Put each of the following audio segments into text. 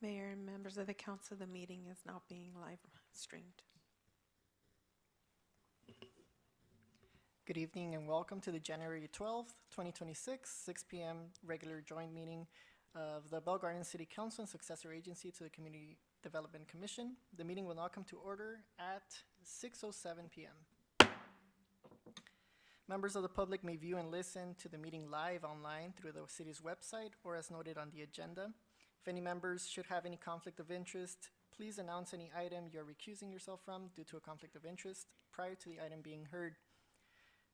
Mayor and members of the council, the meeting is now being live streamed. Good evening and welcome to the January 12th, 2026, 6 p.m. regular joint meeting of the Bell Garden City Council and successor agency to the Community Development Commission. The meeting will now come to order at 6:07 p.m. Members of the public may view and listen to the meeting live online through the city's website or as noted on the agenda. If any members should have any conflict of interest, please announce any item you're recusing yourself from due to a conflict of interest prior to the item being heard.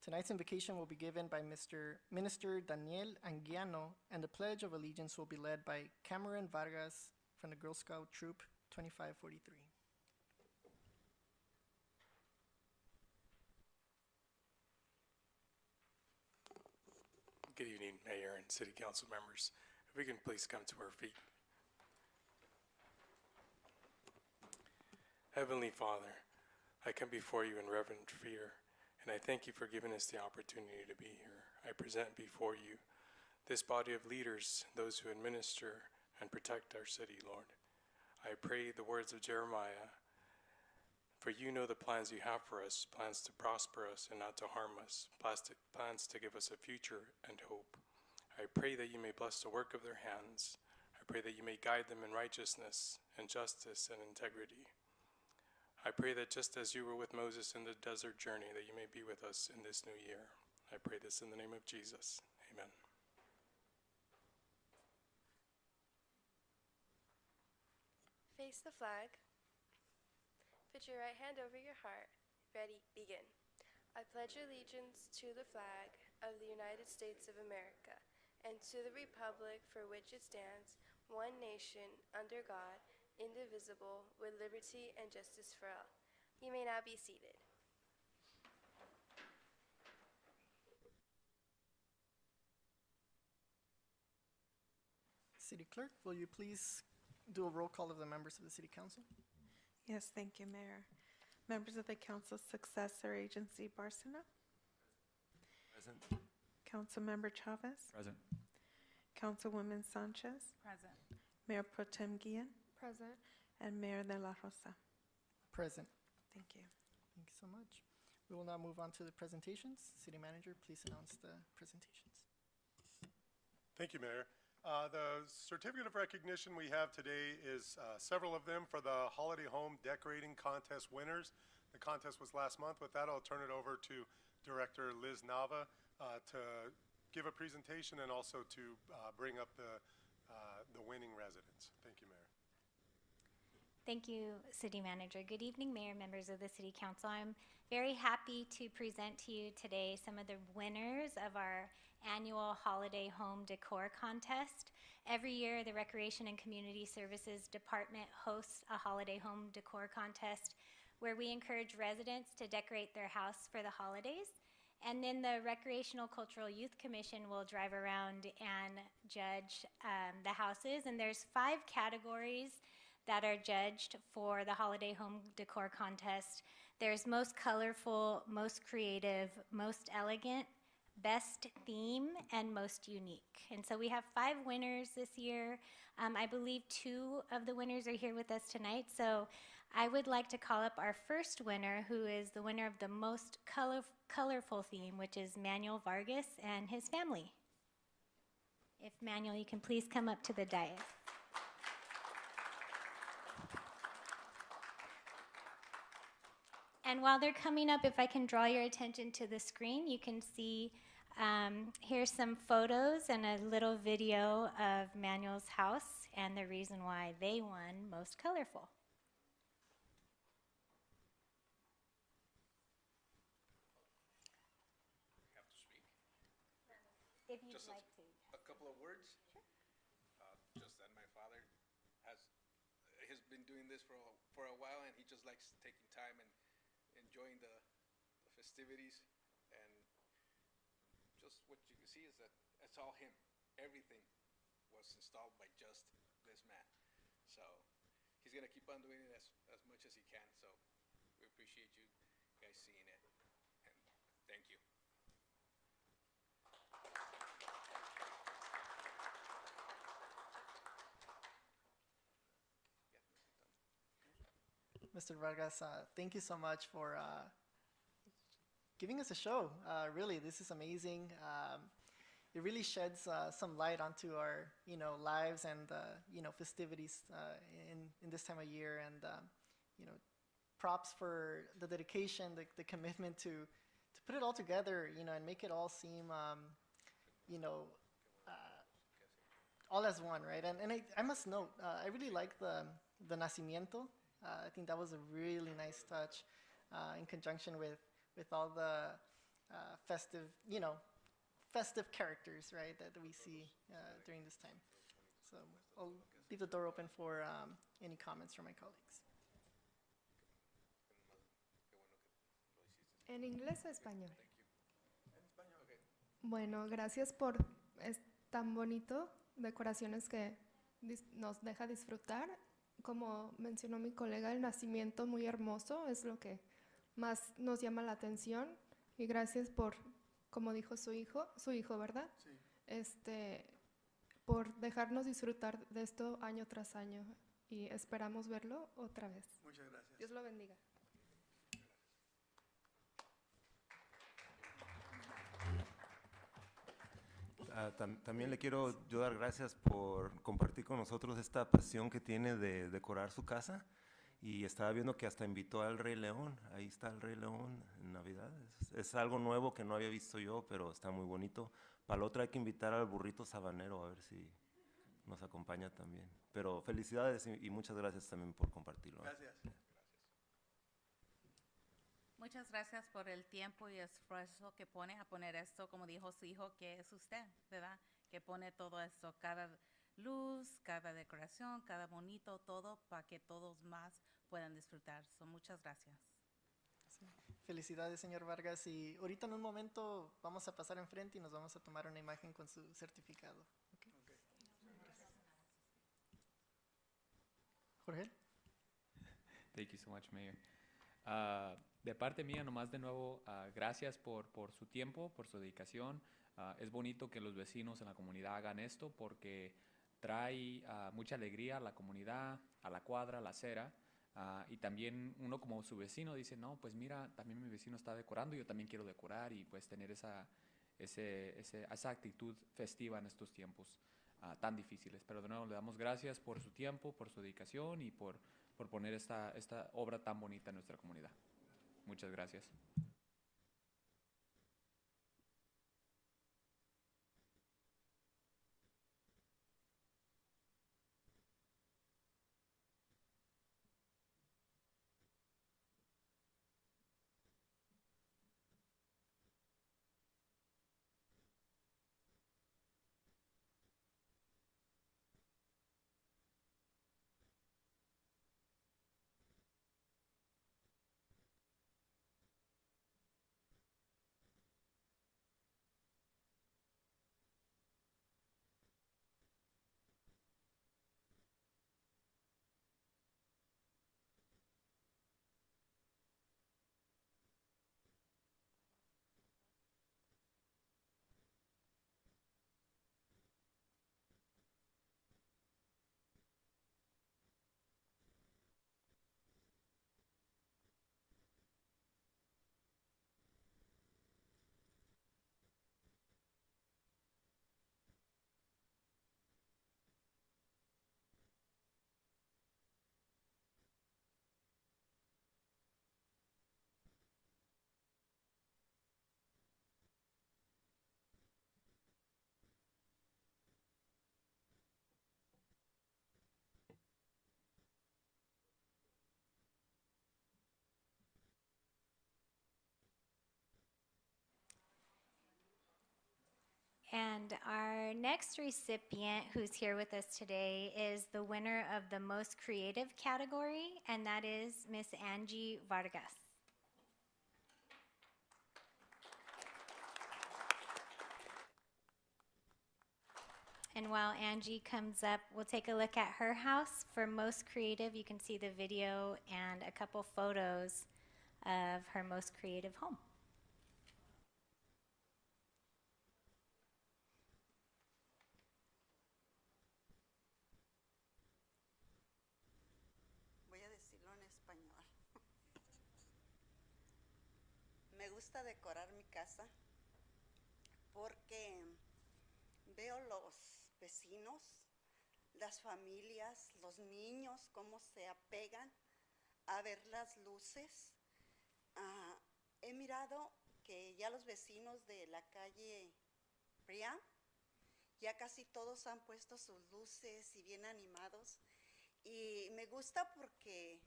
Tonight's invocation will be given by Minister Daniel Anguiano, and the Pledge of Allegiance will be led by Cameron Vargas from the Girl Scout Troop 2543. Good evening, Mayor and City Council members. If we can please come to our feet. Heavenly Father, I come before you in reverent fear, and I thank you for giving us the opportunity to be here. I present before you this body of leaders, those who administer and protect our city, Lord. I pray the words of Jeremiah, for you know the plans you have for us, plans to prosper us and not to harm us, plans to give us a future and hope. I pray that you may bless the work of their hands. I pray that you may guide them in righteousness and justice and integrity. I pray that just as you were with Moses in the desert journey, that you may be with us in this new year. I pray this in the name of Jesus. Amen. Face the flag. Put your right hand over your heart. Ready, begin. I pledge allegiance to the flag of the United States of America and to the republic for which it stands, one nation, under God, indivisible, with liberty and justice for all. You may now be seated. City Clerk, will you please do a roll call of the members of the City Council? Yes, thank you, Mayor. Members of the council successor agency, Barcena. Present. Councilmember Chavez. Present. Councilwoman Sanchez. Present. Mayor Pro Tem Guillen. Present. And Mayor de la Rosa. Present. Thank you. Thank you so much. We will now move on to the presentations. City Manager, please announce the presentations. Thank you, Mayor. The certificate of recognition we have today is several of them for the Holiday Home Decorating Contest winners. The contest was last month. With that, I'll turn it over to Director Liz Nava to give a presentation and also to bring up the winning residents. Thank you, Mayor. Thank you, City Manager. Good evening, Mayor, members of the City Council. I'm very happy to present to you today some of the winners of our annual Holiday Home Decor Contest. Every year, the Recreation and Community Services Department hosts a Holiday Home Decor Contest where we encourage residents to decorate their house for the holidays. And then the Recreational Cultural Youth Commission will drive around and judge the houses. And there's 5 categories that are judged for the Holiday Home Decor Contest. There's most colorful, most creative, most elegant, best theme, and most unique. And so we have 5 winners this year. I believe 2 of the winners are here with us tonight. So I would like to call up our first winner, who is the winner of the most colorful theme, which is Manuel Vargas and his family. If Manuel, you can please come up to the dais. And while they're coming up, if I can draw your attention to the screen, you can see here's some photos and a little video of Manuel's house and the reason why they won most colorful. Have to speak? If you'd Just like to. a couple of words. Sure. Just that my father has been doing this for a while, and he just likes taking time and enjoying the festivities. And just what you can see is that it's all him. Everything was installed by just this man. So he's gonna keep on doing it as much as he can. So we appreciate you guys seeing it, and thank you. Mr. Vargas. Thank you so much for giving us a show. Really, this is amazing. It really sheds some light onto our, lives and, festivities in this time of year. And, props for the dedication, the commitment to put it all together, and make it all seem, all as one, right? And I must note, I really like the nacimiento. I think that was a really nice touch in conjunction with all the festive, festive characters, right, that we see during this time. So I'll leave the door open for any comments from my colleagues. ¿En inglés o español? Bueno, gracias por es tan bonito, decoraciones que nos deja disfrutar. Como mencionó mi colega, el nacimiento muy hermoso es lo que más nos llama la atención. Y gracias por, como dijo su hijo, ¿verdad? Sí. Por dejarnos disfrutar de esto año tras año. Y esperamos verlo otra vez. Muchas gracias. Dios lo bendiga. También le quiero yo dar gracias por compartir con nosotros esta pasión que tiene de decorar su casa. Y estaba viendo que hasta invitó al Rey León. Ahí está el Rey León en Navidad. Es algo nuevo que no había visto yo, pero está muy bonito. Para la otra hay que invitar al burrito sabanero a ver si nos acompaña también. Pero felicidades y muchas gracias también por compartirlo. Gracias. Muchas gracias por el tiempo y esfuerzo que pone a poner esto, como dijo su hijo, que es usted, ¿verdad? Que pone todo esto, cada luz, cada decoración, cada bonito, todo, para que todos más puedan disfrutar. Muchas gracias. Sí. Felicidades, señor Vargas. Y ahorita en un momento vamos a pasar enfrente y nos vamos a tomar una imagen con su certificado. Okay. Jorge. Thank you so much, Mayor. De parte mía, nomás de nuevo, gracias por su tiempo, por su dedicación. Es bonito que los vecinos en la comunidad hagan esto porque trae mucha alegría a la comunidad, a la cuadra, a la acera. Y también uno como su vecino dice, no, pues mira, también mi vecino está decorando, yo también quiero decorar y pues tener esa actitud festiva en estos tiempos tan difíciles. Pero de nuevo le damos gracias por su tiempo, por su dedicación y por poner esta obra tan bonita en nuestra comunidad. Muchas gracias. And our next recipient who's here with us today is the winner of the most creative category, and that is Miss Angie Vargas. And while Angie comes up, we'll take a look at her house for most creative. You can see the video and a couple photos of her most creative home. Voy a decirlo en español. me gusta decorar mi casa porque veo los vecinos, las familias, los niños, cómo se apegan a ver las luces. He mirado que ya los vecinos de la calle Priam, ya casi todos han puesto sus luces y bien animados. Y me gusta porque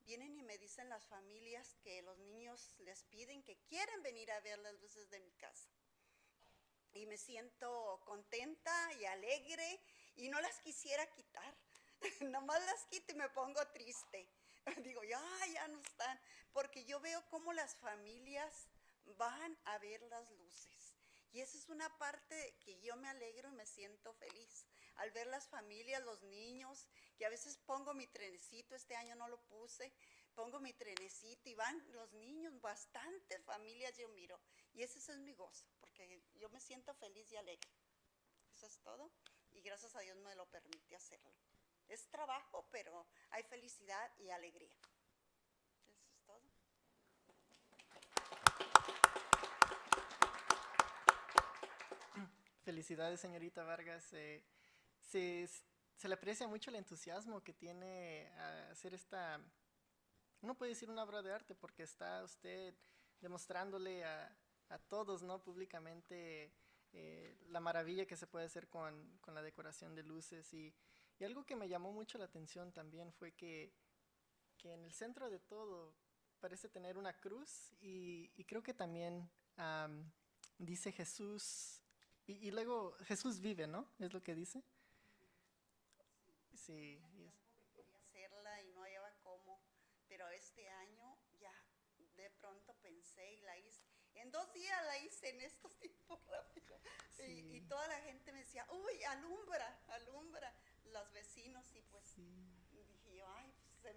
vienen y me dicen las familias que los niños les piden que quieren venir a ver las luces de mi casa. Y me siento contenta y alegre y no las quisiera quitar. Nomás las quito y me pongo triste. Digo, ya no están. Porque yo veo cómo las familias van a ver las luces. Y esa es una parte que yo me alegro y me siento feliz. Al ver las familias, los niños, que a veces pongo mi trenecito, este año no lo puse, pongo mi trenecito y van los niños, bastantes familias yo miro. Y ese es mi gozo, porque yo me siento feliz y alegre. Eso es todo. Y gracias a Dios me lo permite hacerlo. Es trabajo, pero hay felicidad y alegría. Eso es todo. Felicidades, señorita Vargas. Se le aprecia mucho el entusiasmo que tiene a hacer esta, uno puede decir una obra de arte, porque está usted demostrándole a todos, ¿no? Públicamente la maravilla que se puede hacer con la decoración de luces. Y algo que me llamó mucho la atención también fue que en el centro de todo parece tener una cruz y creo que también dice Jesús, y luego Jesús vive, ¿no? Es lo que dice. Sí. Quería hacerla y no hallaba cómo, pero este año ya de pronto pensé y la hice. En 2 días la hice en estos tiempos rápido. Sí. Y toda la gente me decía, uy, alumbra, los vecinos. Y pues dije yo, ay, pues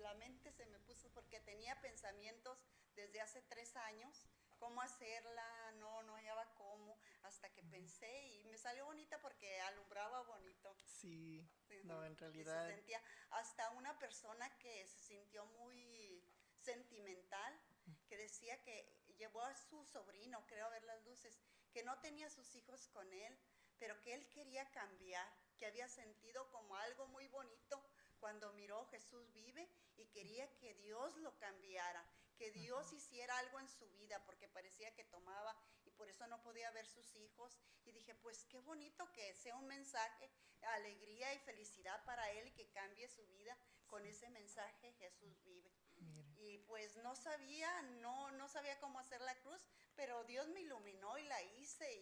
la mente se me puso, porque tenía pensamientos desde hace 3 años, cómo hacerla, no hallaba cómo, hasta que pensé y me salió bonita porque alumbraba bonito. Sí, no, en realidad. Y se sentía, hasta una persona que se sintió muy sentimental, que decía que llevó a su sobrino, creo, a ver las luces, que no tenía sus hijos con él, pero que él quería cambiar, que había sentido como algo muy bonito cuando miró Jesús vive y quería que Dios lo cambiara, que Dios hiciera algo en su vida, porque parecía que tomaba y por eso no podía ver sus hijos. Y dije, pues qué bonito que sea un mensaje, alegría y felicidad para él y que cambie su vida con ese mensaje, Jesús vive. Mire. Y pues no sabía cómo hacer la cruz, pero Dios me iluminó y la hice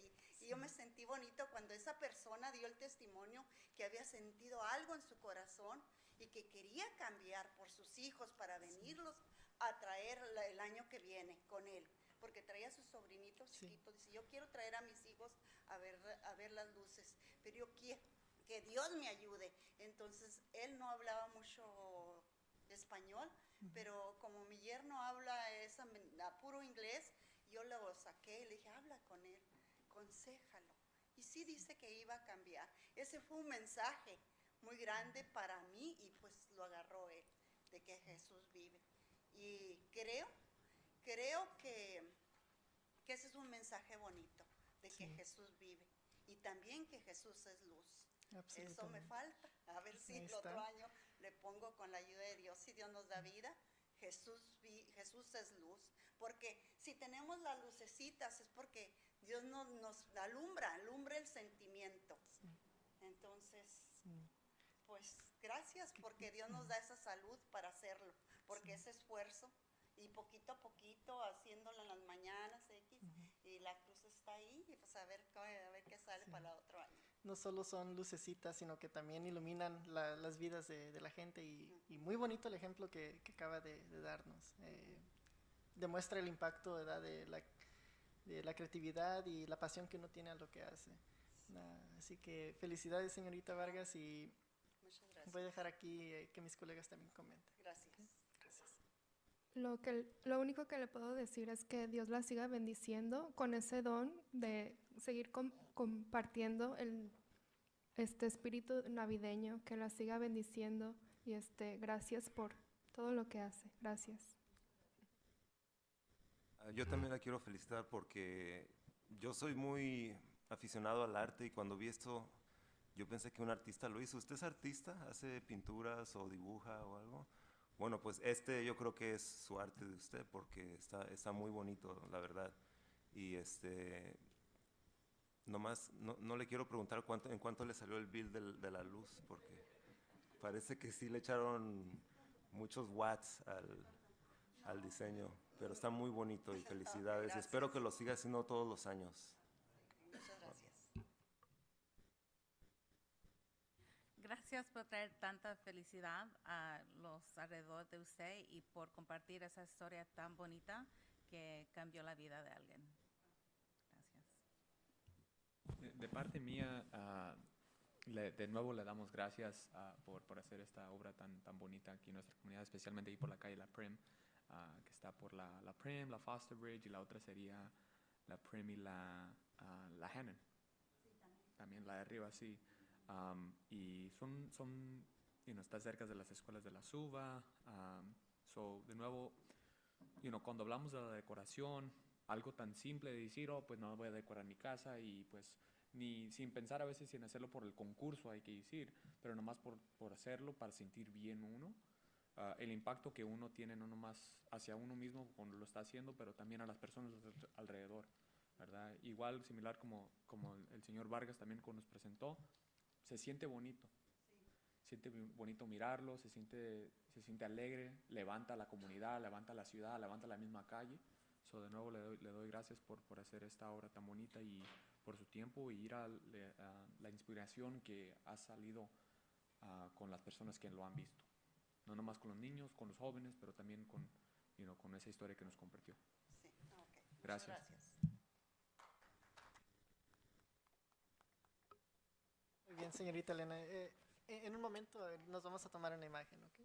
y yo me sentí bonito cuando esa persona dio el testimonio que había sentido algo en su corazón y que quería cambiar por sus hijos para venirlos a traer el año que viene con él, porque traía a sus sobrinitos chiquitos. Dice, yo quiero traer a mis hijos a ver las luces, pero yo quiero que Dios me ayude. Entonces él no hablaba mucho español, pero como mi yerno habla a puro inglés, yo lo saqué y le dije, habla con él, aconséjalo. Y sí dice que iba a cambiar. Ese fue un mensaje muy grande para mí y pues lo agarró él, de que Jesús vive. Y creo que ese es un mensaje bonito, de que Jesús vive. Y también que Jesús es luz. Eso me falta. A ver si el otro año le pongo con la ayuda de Dios. Si Dios nos da vida, Jesús es luz. Porque si tenemos las lucecitas es porque Dios nos alumbra el sentimiento. Entonces, pues gracias porque Dios nos da esa salud para hacerlo. Porque ese esfuerzo y poquito a poquito haciéndolo en las mañanas y la cruz está ahí y pues a ver qué sale para el otro año. No solo son lucecitas, sino que también iluminan las vidas de la gente y muy bonito el ejemplo que acaba de darnos. Demuestra el impacto, ¿verdad?, de la creatividad y la pasión que uno tiene a lo que hace. Así que felicidades, señorita Vargas, y Muchas gracias. voy a dejar aquí que mis colegas también comenten. Gracias. Gracias. Lo único que le puedo decir es que Dios la siga bendiciendo con ese don de seguir compartiendo este espíritu navideño, que la siga bendiciendo y gracias por todo lo que hace. Gracias. Yo también la quiero felicitar porque yo soy muy aficionado al arte y cuando vi esto, yo pensé que un artista lo hizo. ¿Usted es artista? ¿Hace pinturas o dibuja o algo? Bueno, pues yo creo que es su arte de usted porque está muy bonito, la verdad. Y nomás no le quiero preguntar en cuánto le salió el bill de la luz porque parece que sí le echaron muchos watts al diseño, pero está muy bonito y felicidades. Y espero que lo siga haciendo todos los años. Muchas gracias. Gracias por traer tanta felicidad a los alrededor de usted y por compartir esa historia tan bonita que cambió la vida de alguien. Gracias. De parte mía, de nuevo le damos gracias por hacer esta obra tan bonita aquí en nuestra comunidad, especialmente ahí por la calle La Prim, que está por la Prim, la Foster Bridge, y la otra sería la Prim y la Hannon. Sí, también la de arriba, sí. Y está cerca de las escuelas de la Suba. De nuevo, cuando hablamos de la decoración, algo tan simple de decir, pues no voy a decorar mi casa y pues ni sin pensar a veces en hacerlo por el concurso, hay que decir, pero nomás por hacerlo para sentir bien uno. El impacto que uno tiene no nomás hacia uno mismo cuando lo está haciendo, pero también a las personas alrededor, ¿verdad? Igual, similar como el señor Vargas también nos presentó, se siente bonito. Se siente bonito mirarlo, se siente alegre, levanta a la comunidad, levanta a la ciudad, levanta la misma calle. De nuevo le doy gracias por hacer esta obra tan bonita y por su tiempo y ir a la inspiración que ha salido con las personas que lo han visto. No nomás con los niños, con los jóvenes, pero también con esa historia que nos compartió. Sí, okay. Gracias. Muy bien, señorita Elena. En un momento nos vamos a tomar una imagen, ¿ok?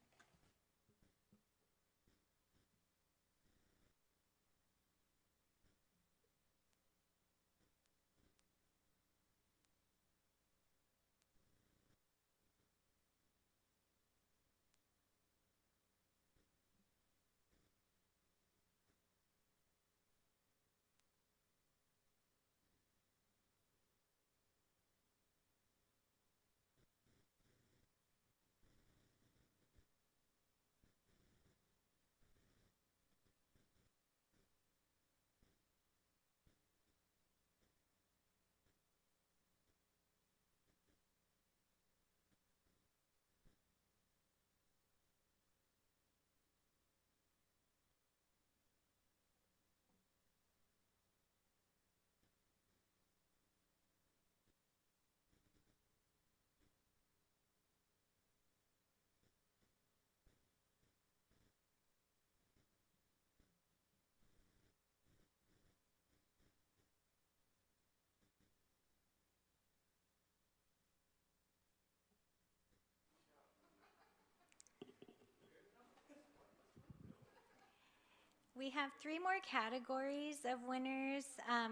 We have 3 more categories of winners.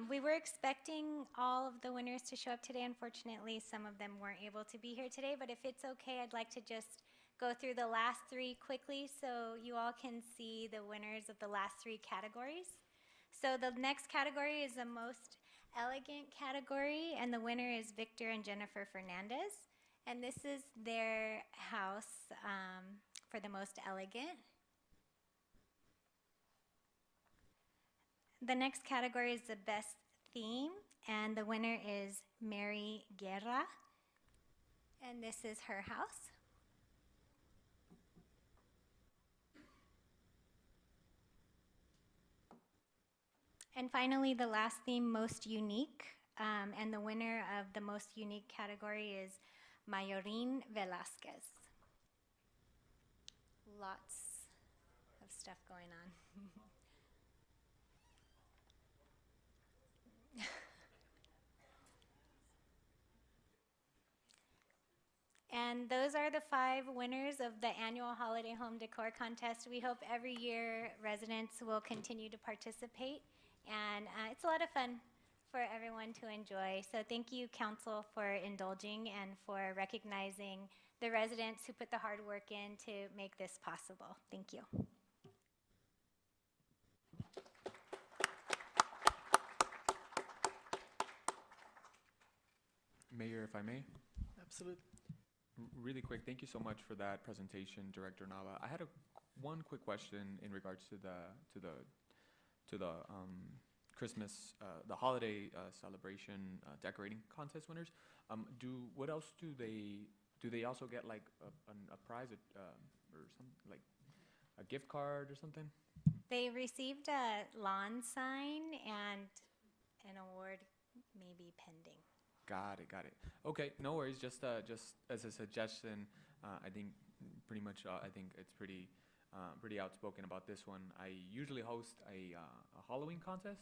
We were expecting all of the winners to show up today. Unfortunately, some of them weren't able to be here today, but if it's okay, I'd like to just go through the last 3 quickly so you all can see the winners of the last 3 categories. So the next category is the most elegant category, and the winner is Victor and Jennifer Fernandez. And this is their house for the most elegant. The next category is the best theme, and the winner is Mary Guerra, and this is her house. And finally, the last theme, most unique, and the winner of the most unique category is Mayorín Velázquez. Lots of stuff going on. And those are the 5 winners of the annual Holiday Home Decor Contest. We hope every year residents will continue to participate, and it's a lot of fun for everyone to enjoy. So thank you, Council, for indulging and for recognizing the residents who put the hard work in to make this possible. Thank you. Mayor, if I may. Absolutely. Really quick, thank you so much for that presentation, Director Nava. I had one quick question in regards to the Christmas, the holiday celebration decorating contest winners. What else do they also get, like a prize or something, like a gift card or something? They received a lawn sign and an award maybe pending. Got it. Okay, no worries. Just as a suggestion, I think pretty much. I think it's pretty outspoken about this one. I usually host a Halloween contest.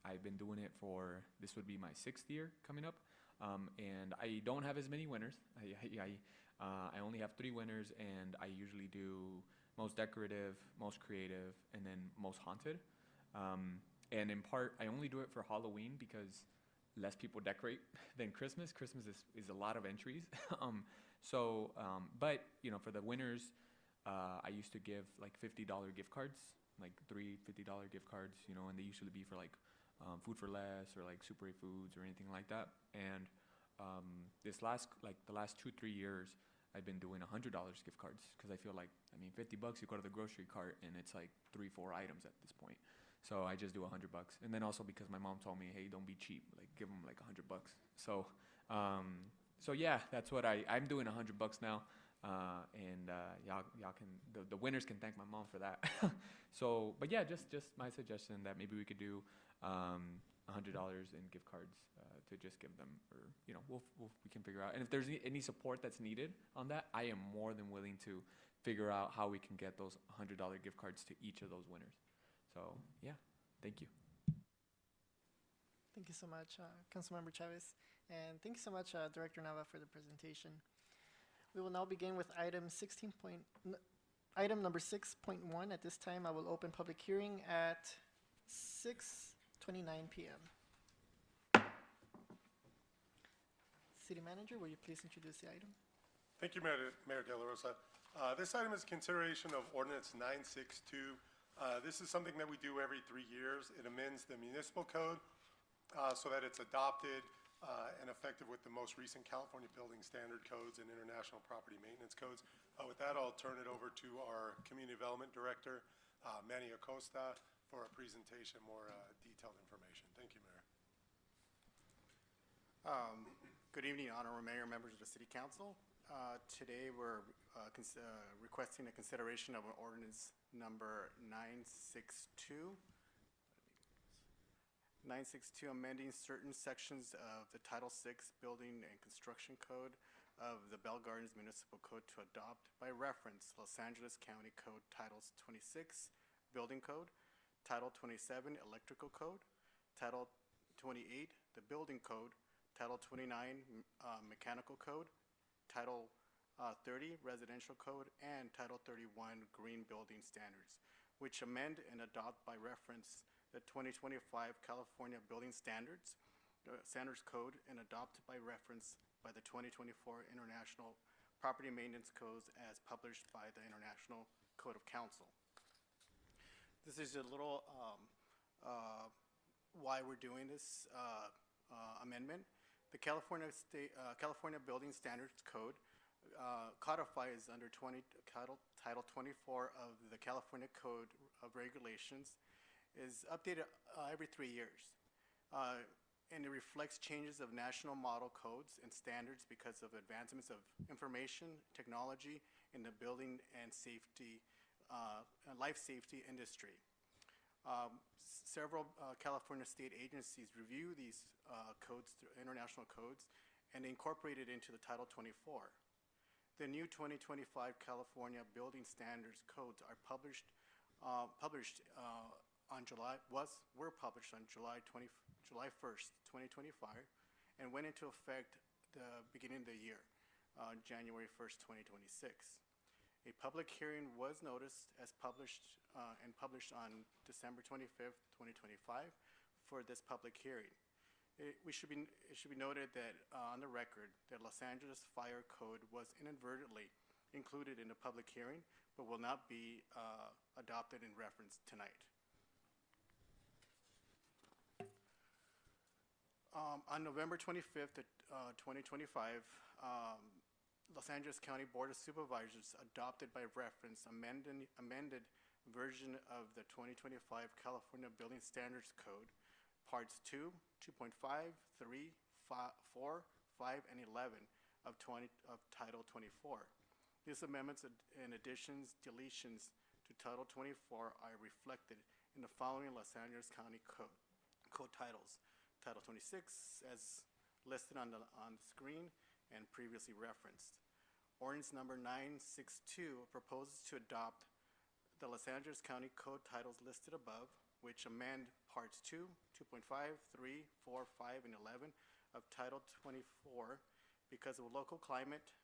I've been doing it for, this would be my 6th year coming up, and I don't have as many winners. I only have 3 winners, and I usually do most decorative, most creative, and then most haunted. And in part, I only do it for Halloween because less people decorate than Christmas. Christmas is a lot of entries. But you know, for the winners, I used to give like $50 gift cards, like 3 $50 gift cards, you know, and they usually be for like Food for Less or like Super 8 Foods or anything like that. And the last 2-3 years, I've been doing $100 gift cards because I feel like, I mean, $50, you go to the grocery cart and it's like 3-4 items at this point. So I just do $100, and then also because my mom told me, hey, don't be cheap, like give them like $100. So yeah, that's what I'm doing $100 now, and y'all can, the winners can thank my mom for that. So, but yeah, just my suggestion that maybe we could do $100 in gift cards to just give them, or you know, we can figure out. And if there's any support that's needed on that, I am more than willing to figure out how we can get those $100 gift cards to each of those winners. So, yeah, thank you. Thank you so much, Councilmember Chavez. And thank you so much, Director Nava, for the presentation. We will now begin with item number 6.1. At this time, I will open public hearing at 6:29 p.m. City Manager, will you please introduce the item? Thank you, Mayor De La Rosa. This item is consideration of ordinance 962. This is something that we do every 3 years. It amends the municipal code so that it's adopted and effective with the most recent California building standard codes and international property maintenance codes. With that, I'll turn it over to our Community Development Director, Manny Acosta, for a presentation, more detailed information. Thank you, Mayor. Good evening, Honorable Mayor, members of the City Council. Today we're requesting a consideration of an ordinance number 962. 962, amending certain sections of the Title VI Building and Construction Code of the Bell Gardens Municipal Code to adopt by reference Los Angeles County Code Titles 26 Building Code, Title 27 Electrical Code, Title 28 the Building Code, Title 29 Mechanical Code, Title 30 Residential Code, and Title 31 Green Building Standards, which amend and adopt by reference the 2025 California Building Standards Code, and adopt by reference by the 2024 International Property Maintenance Codes as published by the International Code of Council. This is a little why we're doing this amendment. The California Building Standards Code codifies under Title 24 of the California Code of Regulations, is updated every 3 years. And it reflects changes of national model codes and standards because of advancements of information technology in the building and safety, life safety industry. Several California state agencies review these codes, international codes, and incorporate it into the Title 24. The new 2025 California Building Standards Codes are published on July 1st, 2025, and went into effect the beginning of the year, January 1st, 2026. A public hearing was noticed as published on December 25th, 2025 for this public hearing. It should be noted that on the record that Los Angeles Fire Code was inadvertently included in the public hearing, but will not be adopted in reference tonight. On November 25th, 2025, Los Angeles County Board of Supervisors adopted by reference amended version of the 2025 California Building Standards Code, Parts 2, 2.5, 3, 4, 5, and 11 of Title 24. These amendments and additions, deletions to Title 24 are reflected in the following Los Angeles County Code titles. Title 26, as listed on the screen and previously referenced. Ordinance number 962 proposes to adopt the Los Angeles County Code titles listed above, which amend Parts 2, 2.5, 3, 4, 5, and 11 of Title 24 because of local climate,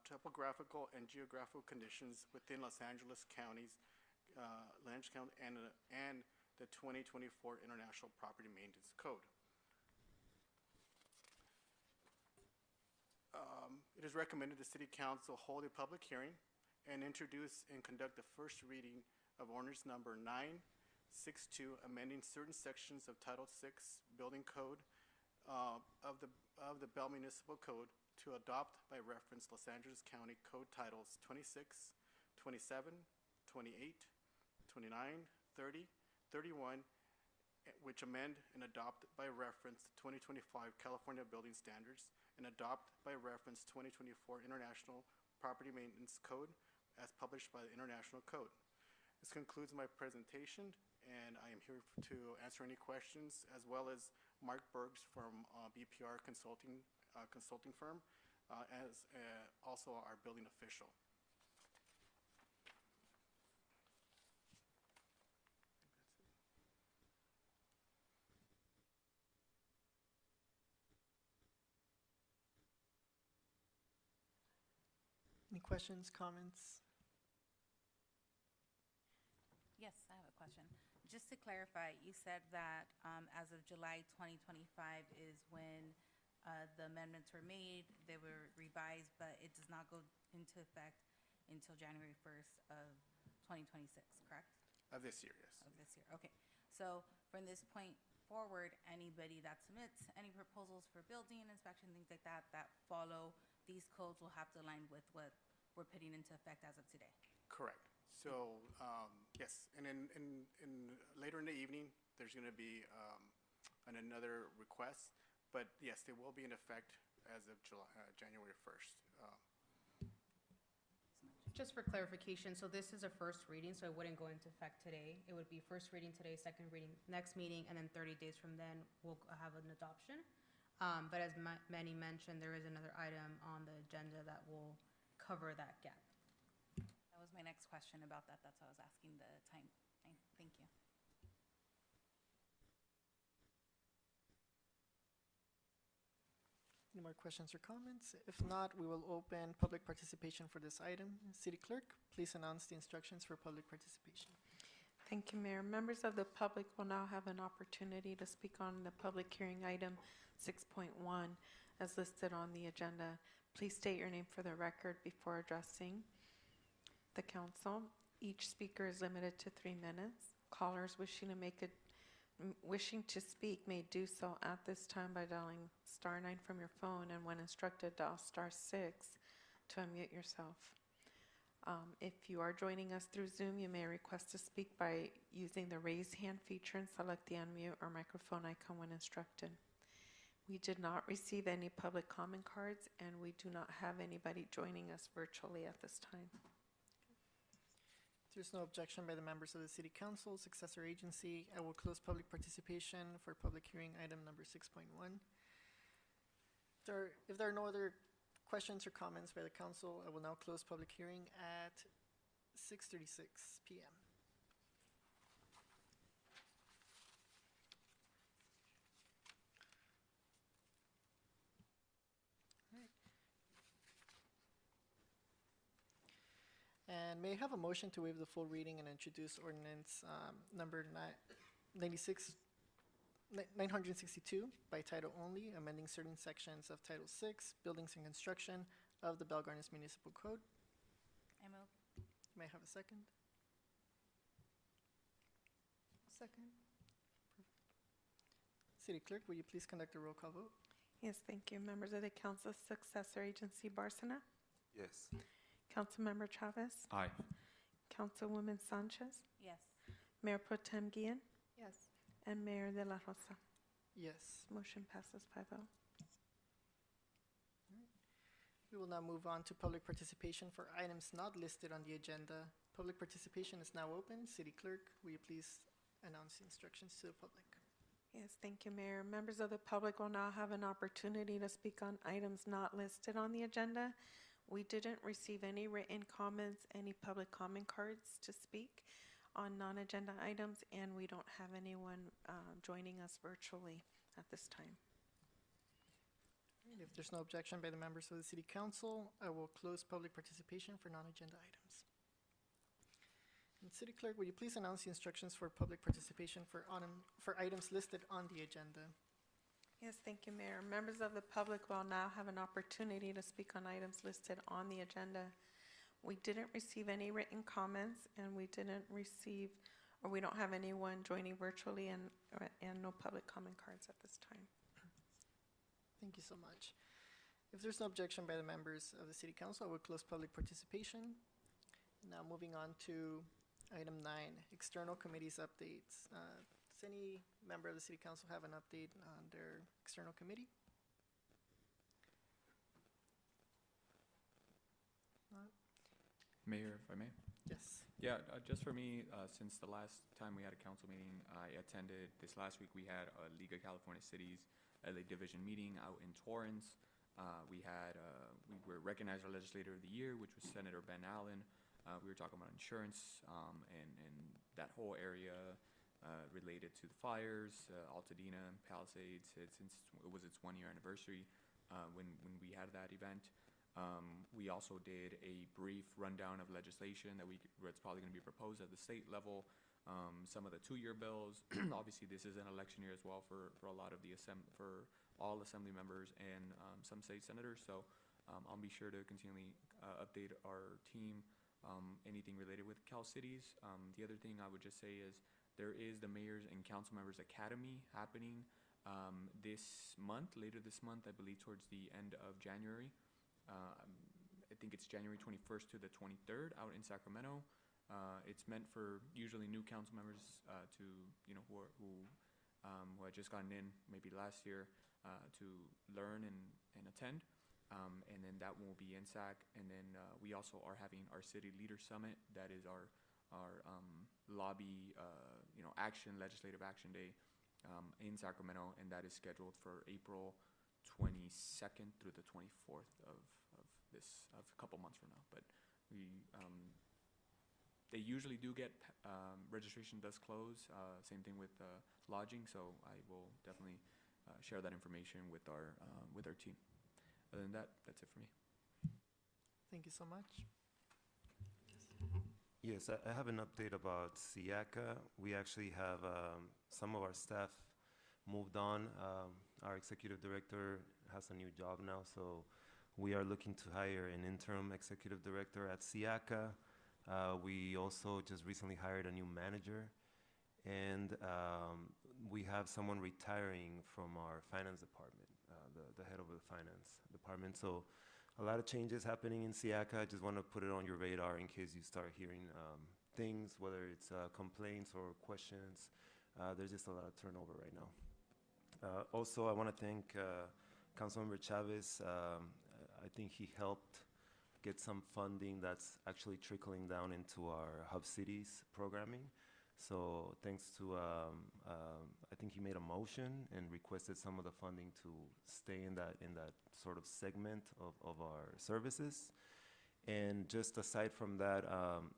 topographical, and geographical conditions within Los Angeles County's and the 2024 International Property Maintenance Code. It is recommended the City Council hold a public hearing and introduce and conduct the first reading of ordinance number 962, amending certain sections of Title 6 Building Code of the Bell Municipal Code to adopt by reference Los Angeles County Code Titles 26, 27, 28, 29, 30, 31, which amend and adopt by reference 2025 California Building Standards and adopt by reference 2024 International Property Maintenance Code as published by the International Code. This concludes my presentation, and I am here to answer any questions, as well as Mark Bergs from BPR consulting firm, as also our building official. Any questions, comments? Yes, I have a question. Just to clarify, you said that as of July 2025 is when the amendments were made, they were revised, but it does not go into effect until January 1st of 2026, correct? Of this year, yes. Of this year, okay. So from this point forward, anybody that submits any proposals for building inspection, things like that, that follow these codes will have to align with what we're putting into effect as of today. Correct. So, yes, and later in the evening, there's going to be another request, but yes, they will be in effect as of January 1st. Just for clarification, so this is a first reading, so it wouldn't go into effect today. It would be first reading today, second reading next meeting, and then 30 days from then, we'll have an adoption. But as Manny mentioned, there is another item on the agenda that will cover that gap. That was my next question about that. That's why I was asking the time. Thank you. Any more questions or comments? If not, we will open public participation for this item. City Clerk, please announce the instructions for public participation. Thank you, Mayor. Members of the public will now have an opportunity to speak on the public hearing item 6.1 as listed on the agenda. Please state your name for the record before addressing the council. Each speaker is limited to 3 minutes. Callers wishing to speak may do so at this time by dialing *9 from your phone, and when instructed, dial *6 to unmute yourself. If you are joining us through Zoom, you may request to speak by using the raise hand feature and select the unmute or microphone icon when instructed. We did not receive any public comment cards, and we do not have anybody joining us virtually at this time. If there's no objection by the members of the City Council, successor agency, I will close public participation for public hearing item number 6.1. If there are no other questions or comments by the council, I will now close public hearing at 6:36 p.m. And may I have a motion to waive the full reading and introduce ordinance number 962 by title only, amending certain sections of Title 6, Buildings and Construction of the Bell Gardens Municipal Code. I move. May I have a second? Second. City Clerk, will you please conduct a roll call vote? Yes, thank you. Members of the Council Successor Agency Barcena, Yes. Councilmember Chavez, Aye. Councilwoman Sanchez, Yes. Mayor Pro Tem Guillen, Yes. and Mayor De La Rosa. Yes. Motion passes 5-0. We will now move on to public participation for items not listed on the agenda. Public participation is now open. City Clerk, will you please announce the instructions to the public? Yes, thank you, Mayor. Members of the public will now have an opportunity to speak on items not listed on the agenda. We didn't receive any written comments, any public comment cards to speak on non-agenda items, and we don't have anyone joining us virtually at this time. All right, if there's no objection by the members of the City Council, I will close public participation for non-agenda items. And City Clerk, will you please announce the instructions for public participation for items listed on the agenda? Yes, thank you, Mayor. Members of the public will now have an opportunity to speak on items listed on the agenda. We didn't receive any written comments, and we don't have anyone joining virtually, and no public comment cards at this time. Thank you so much. If there's no objection by the members of the City Council, I will close public participation. Now moving on to item 9, external committees updates. Does any member of the City Council have an update on their external committee? Mayor, if I may. Yes. Yeah, just for me, since the last time we had a council meeting, I attended, this last week, we had a League of California Cities LA Division meeting out in Torrance. We were recognized our Legislator of the Year, which was Senator Ben Allen. We were talking about insurance and that whole area related to the fires, Altadena and Palisades. Since it was its 1-year anniversary when we had that event. We also did a brief rundown of legislation that's probably going to be proposed at the state level. Some of the 2-year bills. Obviously, this is an election year as well for a lot of for all assembly members and some state senators. So I'll be sure to continually update our team. Anything related with Cal Cities. The other thing I would just say is there is the Mayors and Council Members Academy happening this month, later this month, I believe towards the end of January. I think it's January 21st to the 23rd out in Sacramento. It's meant for usually new council members who had just gotten in maybe last year to learn and attend. And then that will be in SAC. And then we also are having our City Leader Summit. That is our lobby, legislative action day in Sacramento, and that is scheduled for April 22nd through the 24th of a couple months from now. But they usually do get registration does close. Same thing with lodging. So I will definitely share that information with our team. Other than that, that's it for me. Thank you so much. Yes, I have an update about SIACA. We actually have some of our staff moved on. Our executive director has a new job now, so we are looking to hire an interim executive director at SIACA. We also just recently hired a new manager, and we have someone retiring from our finance department, the head of the finance department. So a lot of changes happening in SIACA. I just want to put it on your radar in case you start hearing things, whether it's complaints or questions. There's just a lot of turnover right now. Also, I want to thank Councilmember Chavez. I think he helped get some funding that's actually trickling down into our Hub Cities programming. So thanks to, I think he made a motion and requested some of the funding to stay in that sort of segment of our services. And just aside from that,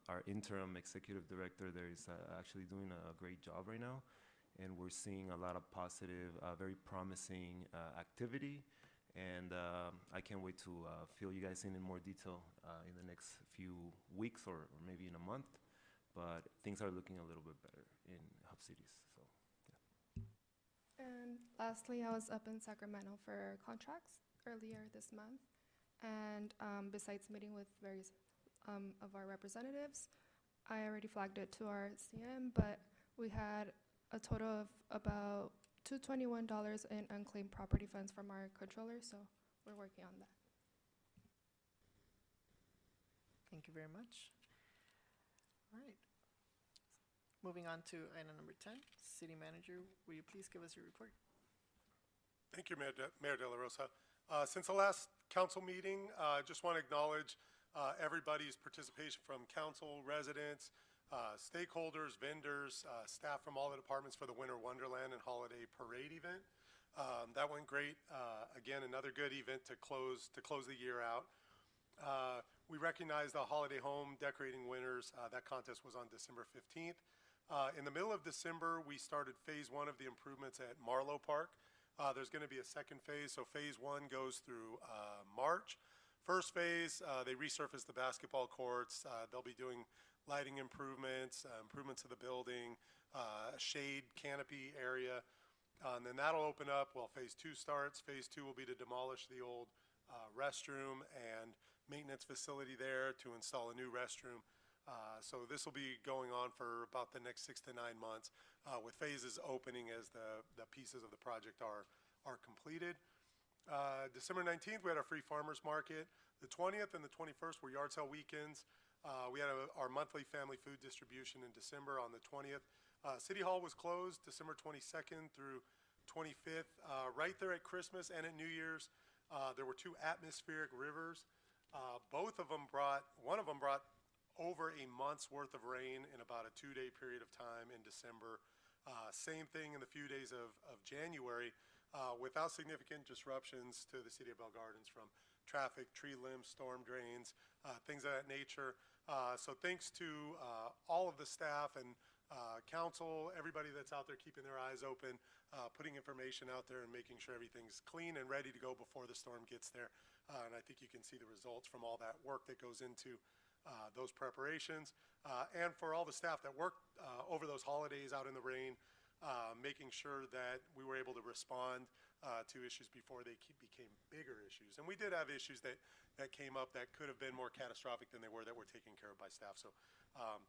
our interim executive director there is actually doing a great job right now. And we're seeing a lot of positive, very promising activity. And I can't wait to fill you guys in more detail in the next few weeks or maybe in a month. But things are looking a little bit better in Hub Cities. So, yeah. And lastly, I was up in Sacramento for contracts earlier this month. And besides meeting with various of our representatives, I already flagged it to our CM, but we had a total of about $221 in unclaimed property funds from our controller, so we're working on that. Thank you very much. All right. Moving on to item number 10, City Manager, will you please give us your report? Thank you, Mayor De La Rosa. Since the last council meeting, I just want to acknowledge everybody's participation from council, residents, stakeholders, vendors, staff from all the departments for the Winter Wonderland and Holiday Parade event. That went great. Again, another good event to close the year out. We recognize the holiday home decorating winners. That contest was on December 15th. In the middle of December, we started phase 1 of the improvements at Marlowe Park. There's going to be a second phase, so phase 1 goes through March. First phase, they resurface the basketball courts. They'll be doing lighting improvements, improvements to the building, a shade canopy area. And then that'll open up while phase 2 starts. Phase 2 will be to demolish the old restroom and maintenance facility there to install a new restroom. So this will be going on for about the next 6 to 9 months, with phases opening as the pieces of the project are completed. December 19th, we had our free farmers market. The 20th and the 21st were yard sale weekends. We had our monthly family food distribution in December on the 20th. City Hall was closed December 22nd through 25th. Right there at Christmas and at New Year's, there were 2 atmospheric rivers. One of them brought over a month's worth of rain in about a 2-day period of time in December. Same thing in the few days of January, without significant disruptions to the city of Bell Gardens from traffic, tree limbs, storm drains, things of that nature. So thanks to all of the staff and council, everybody that's out there keeping their eyes open, putting information out there and making sure everything's clean and ready to go before the storm gets there. And I think you can see the results from all that work that goes into those preparations, and for all the staff that worked over those holidays out in the rain, making sure that we were able to respond to issues before they became bigger issues. And we did have issues that came up that could have been more catastrophic than they were, that were taken care of by staff. So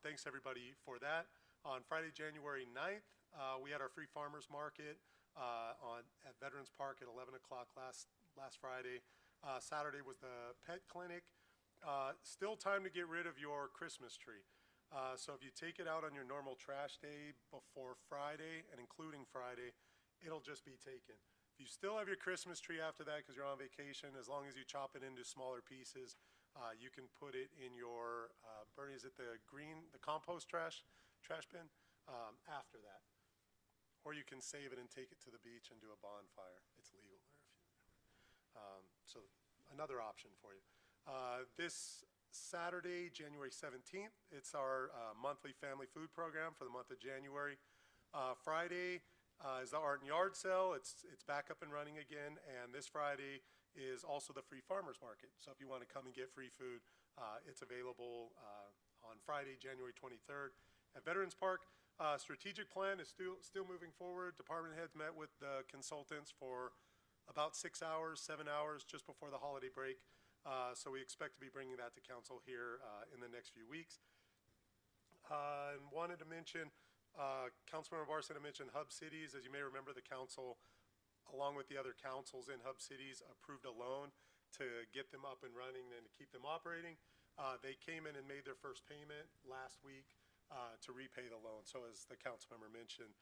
thanks everybody for that. On Friday, January 9th, we had our free farmers market at Veterans Park at 11 o'clock last Friday. Saturday was the pet clinic. Still time to get rid of your Christmas tree. So if you take it out on your normal trash day before Friday and including Friday, it'll just be taken. If you still have your Christmas tree after that because you're on vacation, as long as you chop it into smaller pieces, you can put it in your, Bernie, is it the compost trash bin after that. Or you can save it and take it to the beach and do a bonfire. It's legal there. So another option for you. This Saturday, January 17th, it's our monthly family food program for the month of January. Friday is the art and yard sale. It's back up and running again, and this Friday is also the free farmers market. So if you want to come and get free food, it's available on Friday, January 23rd at Veterans Park. Strategic plan is still moving forward. Department heads met with the consultants for about 6 hours, 7 hours just before the holiday break. So we expect to be bringing that to council here in the next few weeks. And wanted to mention, Councilmember Barson mentioned hub cities. As you may remember, the council, along with the other councils in hub cities, approved a loan to get them up and running and to keep them operating. They came in and made their first payment last week to repay the loan. So as the council member mentioned,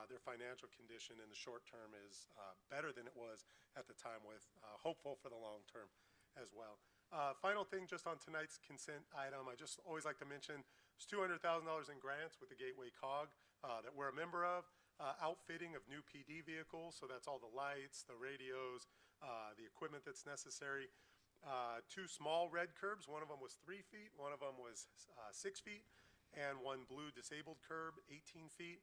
their financial condition in the short term is better than it was at the time, with hopeful for the long term as well. Final thing, just on tonight's consent item, I just always like to mention there's $200,000 in grants with the Gateway COG that we're a member of. Outfitting of new PD vehicles, so that's all the lights, the radios, the equipment that's necessary. 2 small red curbs, one of them was 3 feet, one of them was 6 feet, and 1 blue disabled curb, 18 feet.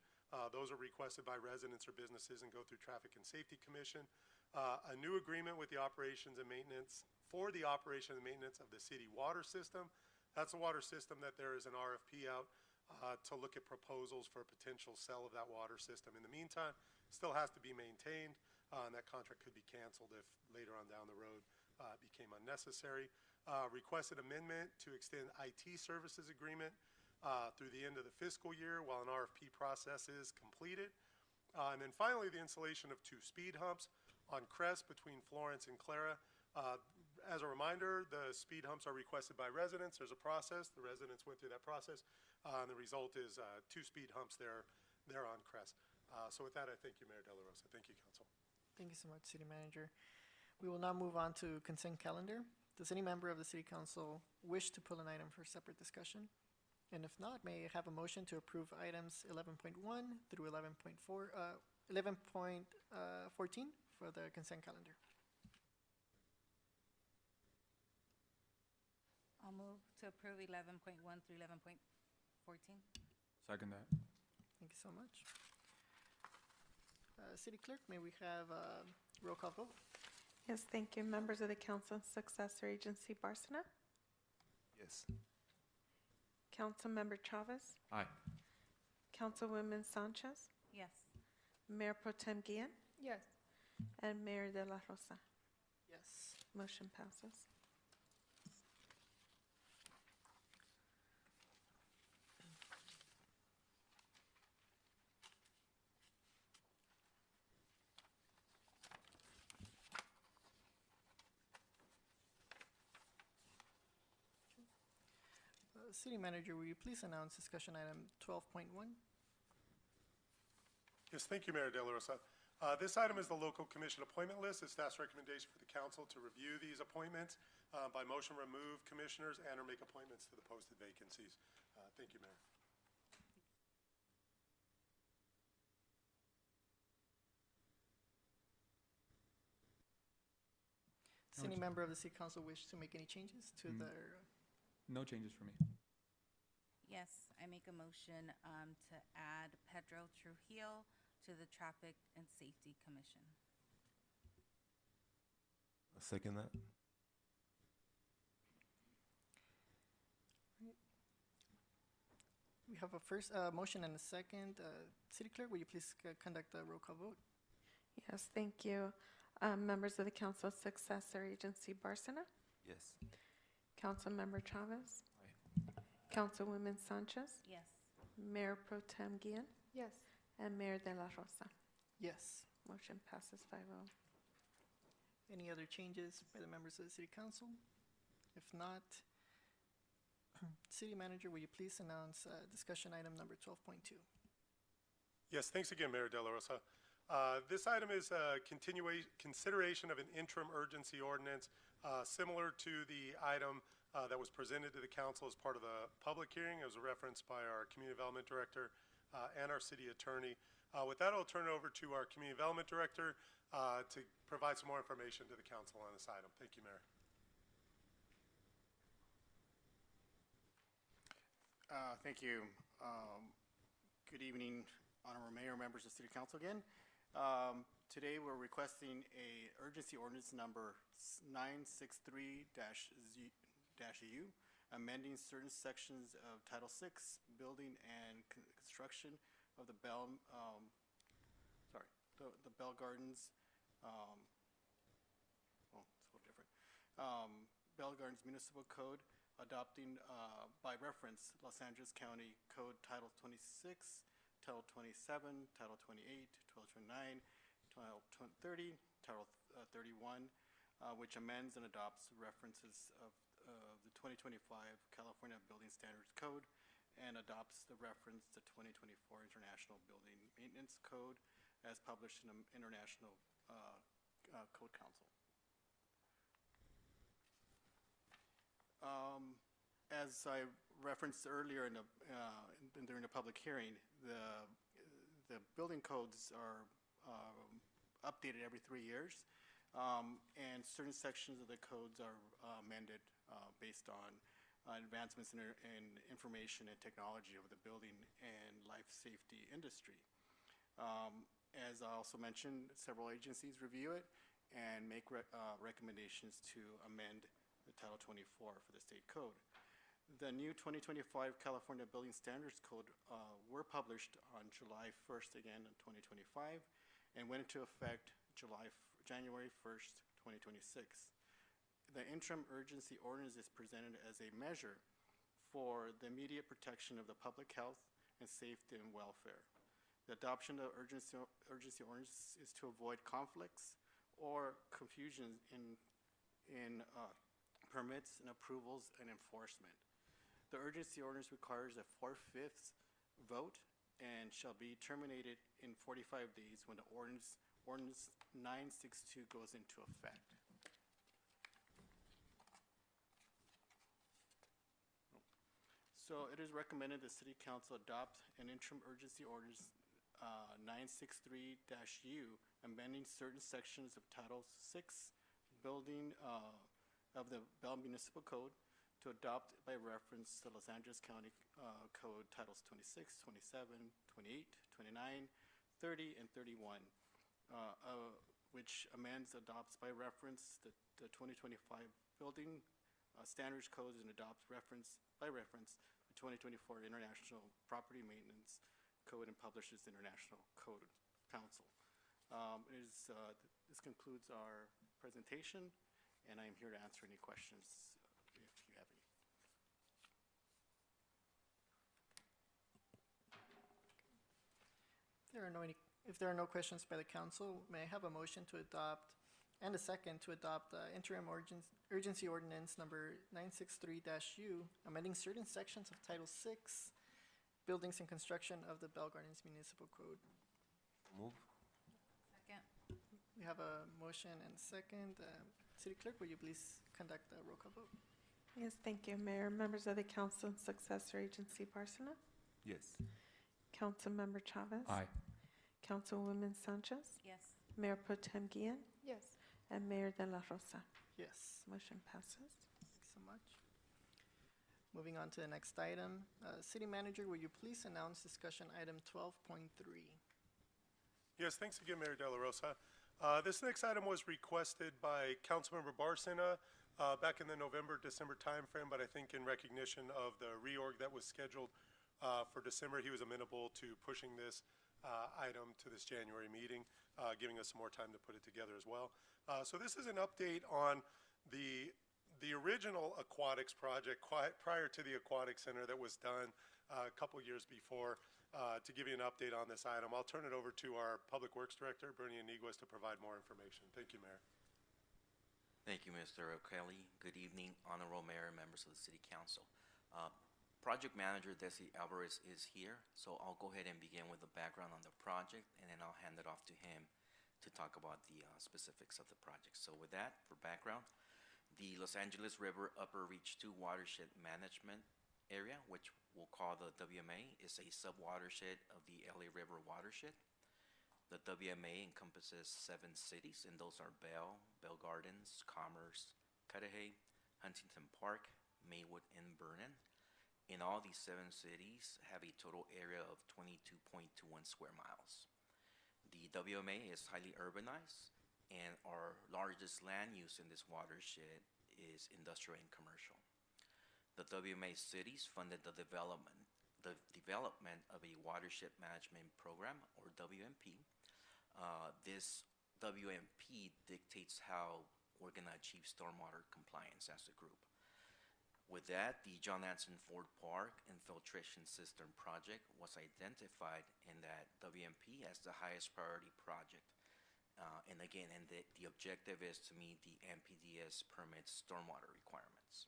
Those are requested by residents or businesses and go through Traffic and Safety Commission. A new agreement with the operations and maintenance for the operation and maintenance of the city water system. That's a water system that there is an RFP out to look at proposals for a potential sale of that water system. In the meantime, still has to be maintained, and that contract could be canceled if later on down the road it became unnecessary. Requested amendment to extend IT services agreement through the end of the fiscal year while an RFP process is completed. And then finally, the installation of 2 speed humps on Crest between Florence and Clara. As a reminder, the speed humps are requested by residents. There's a process. The residents went through that process. And the result is 2 speed humps there on Crest. So with that, I thank you, Mayor De La Rosa. Thank you, Council. Thank you so much, City Manager. We will now move on to consent calendar. Does any member of the City Council wish to pull an item for separate discussion? And if not, may I have a motion to approve items 11.1 through 11.14 for the consent calendar? I'll move to approve 11.1 through 11.14. Second that. Thank you so much. City Clerk, may we have a roll call vote? Yes, thank you. Members of the Council Successor Agency Barcena, Yes. Councilmember Chavez, Aye. Councilwoman Sanchez, Yes. Mayor Pro Tem Guillen, Yes. and Mayor De La Rosa. Yes. Motion passes. City Manager, will you please announce discussion item 12.1? Yes, thank you, Mayor De La Rosa. This item is the local commission appointment list. It's staff's recommendation for the council to review these appointments. By motion, remove commissioners and or make appointments to the posted vacancies. Thank you, Mayor. Does any member of the City Council wish to make any changes to their? No changes for me. Yes, I make a motion to add Pedro Trujillo to the Traffic and Safety Commission. I'll second that. We have a first motion and a second. City Clerk, will you please conduct the roll call vote? Yes, thank you. Members of the Council Successor Agency Barcena, Yes. Councilmember Chavez, Aye. Councilwoman Sanchez, Yes. Mayor Pro Tem Guillen, Yes. and Mayor De La Rosa. Yes. Motion passes 5-0. Any other changes by the members of the City Council? If not, City Manager, will you please announce discussion item number 12.2? Yes, thanks again, Mayor De La Rosa. This item is a consideration of an interim urgency ordinance similar to the item that was presented to the council as part of the public hearing. It was referenced by our Community Development Director and our City Attorney. With that, I'll turn it over to our Community Development Director to provide some more information to the council on this item. Thank you, Mayor. Thank you. Good evening, Honorable Mayor, members of City Council again. Today we're requesting a urgency ordinance number 963-EU, amending certain sections of Title VI, building and construction of the Bell Gardens. It's a little different. Bell Gardens Municipal Code, adopting by reference Los Angeles County Code Title 26, Title 27, Title 28, Title 29, Title 30, Title 31, which amends and adopts references of the 2025 California Building Standards Code and adopts the reference to 2024 International Building Maintenance Code as published in the International Code Council. As I referenced earlier during the public hearing, the building codes are updated every 3 years, and certain sections of the codes are amended based on advancements in information and technology of the building and life safety industry. As I also mentioned, several agencies review it and make recommendations to amend the Title 24 for the state code. The new 2025 California Building Standards Code were published on July 1st again in 2025 and went into effect January 1st, 2026. The interim urgency ordinance is presented as a measure for the immediate protection of the public health and safety and welfare. The adoption of urgency ordinance is to avoid conflicts or confusion in permits and approvals and enforcement. The urgency ordinance requires a 4/5 vote and shall be terminated in 45 days when the ordinance 962 goes into effect. So it is recommended the City Council adopt an interim urgency ordinance 963-U, amending certain sections of Title 6 building of the Bell Municipal Code to adopt by reference the Los Angeles County Code Titles 26, 27, 28, 29, 30, and 31, which amends, adopts by reference the 2025 Building Standards Codes and adopts by reference the 2024 International Property Maintenance Code and publishes the International Code Council. This concludes our presentation, and I am here to answer any questions if you have any. If there are no questions by the council, may I have a motion to adopt and a second to adopt interim urgency ordinance number 963-U, amending certain sections of Title 6, Buildings and Construction of the Bell Gardens Municipal Code. Move. Second. We have a motion and a second. City Clerk, will you please conduct a roll call vote? Yes, thank you, Mayor. Members of the council and successor agency, Barcena. Yes. Councilmember Chavez. Aye. Councilwoman Sanchez. Yes. Mayor Pro Tem Guillen. Yes. And Mayor De La Rosa. Yes. Motion passes. Thanks so much. Moving on to the next item. City Manager, will you please announce discussion item 12.3? Yes, thanks again, Mayor De La Rosa. This next item was requested by Councilmember Barcena back in the November-December timeframe, but I think in recognition of the reorg that was scheduled for December, he was amenable to pushing this item to this January meeting, giving us some more time to put it together as well. So this is an update on the original aquatics project prior to the aquatic center that was done a couple years before. To give you an update on this item, I'll turn it over to our Public Works Director, Bernie Iniguez, to provide more information. Thank you, Mayor. Thank you, Mr. O'Kelly. Good evening, Honorable Mayor and members of the City Council. Project Manager Desi Alvarez is here, so I'll go ahead and begin with the background on the project, and then I'll hand it off to him to talk about the specifics of the project. So with that, for background, the Los Angeles River Upper Reach 2 Watershed Management Area, which we'll call the WMA, is a sub-watershed of the LA River watershed. The WMA encompasses 7 cities, and those are Bell Gardens, Commerce, Cudahy, Huntington Park, Maywood, and Vernon. In all, these 7 cities have a total area of 22.21 square miles. The WMA is highly urbanized, and our largest land use in this watershed is industrial and commercial. The WMA cities funded the development of a watershed management program, or WMP. This WMP dictates how we're going to achieve stormwater compliance as a group. With that, the John Anson Ford Park Infiltration System project was identified in that WMP as the highest priority project. And the objective is to meet the NPDES permit stormwater requirements.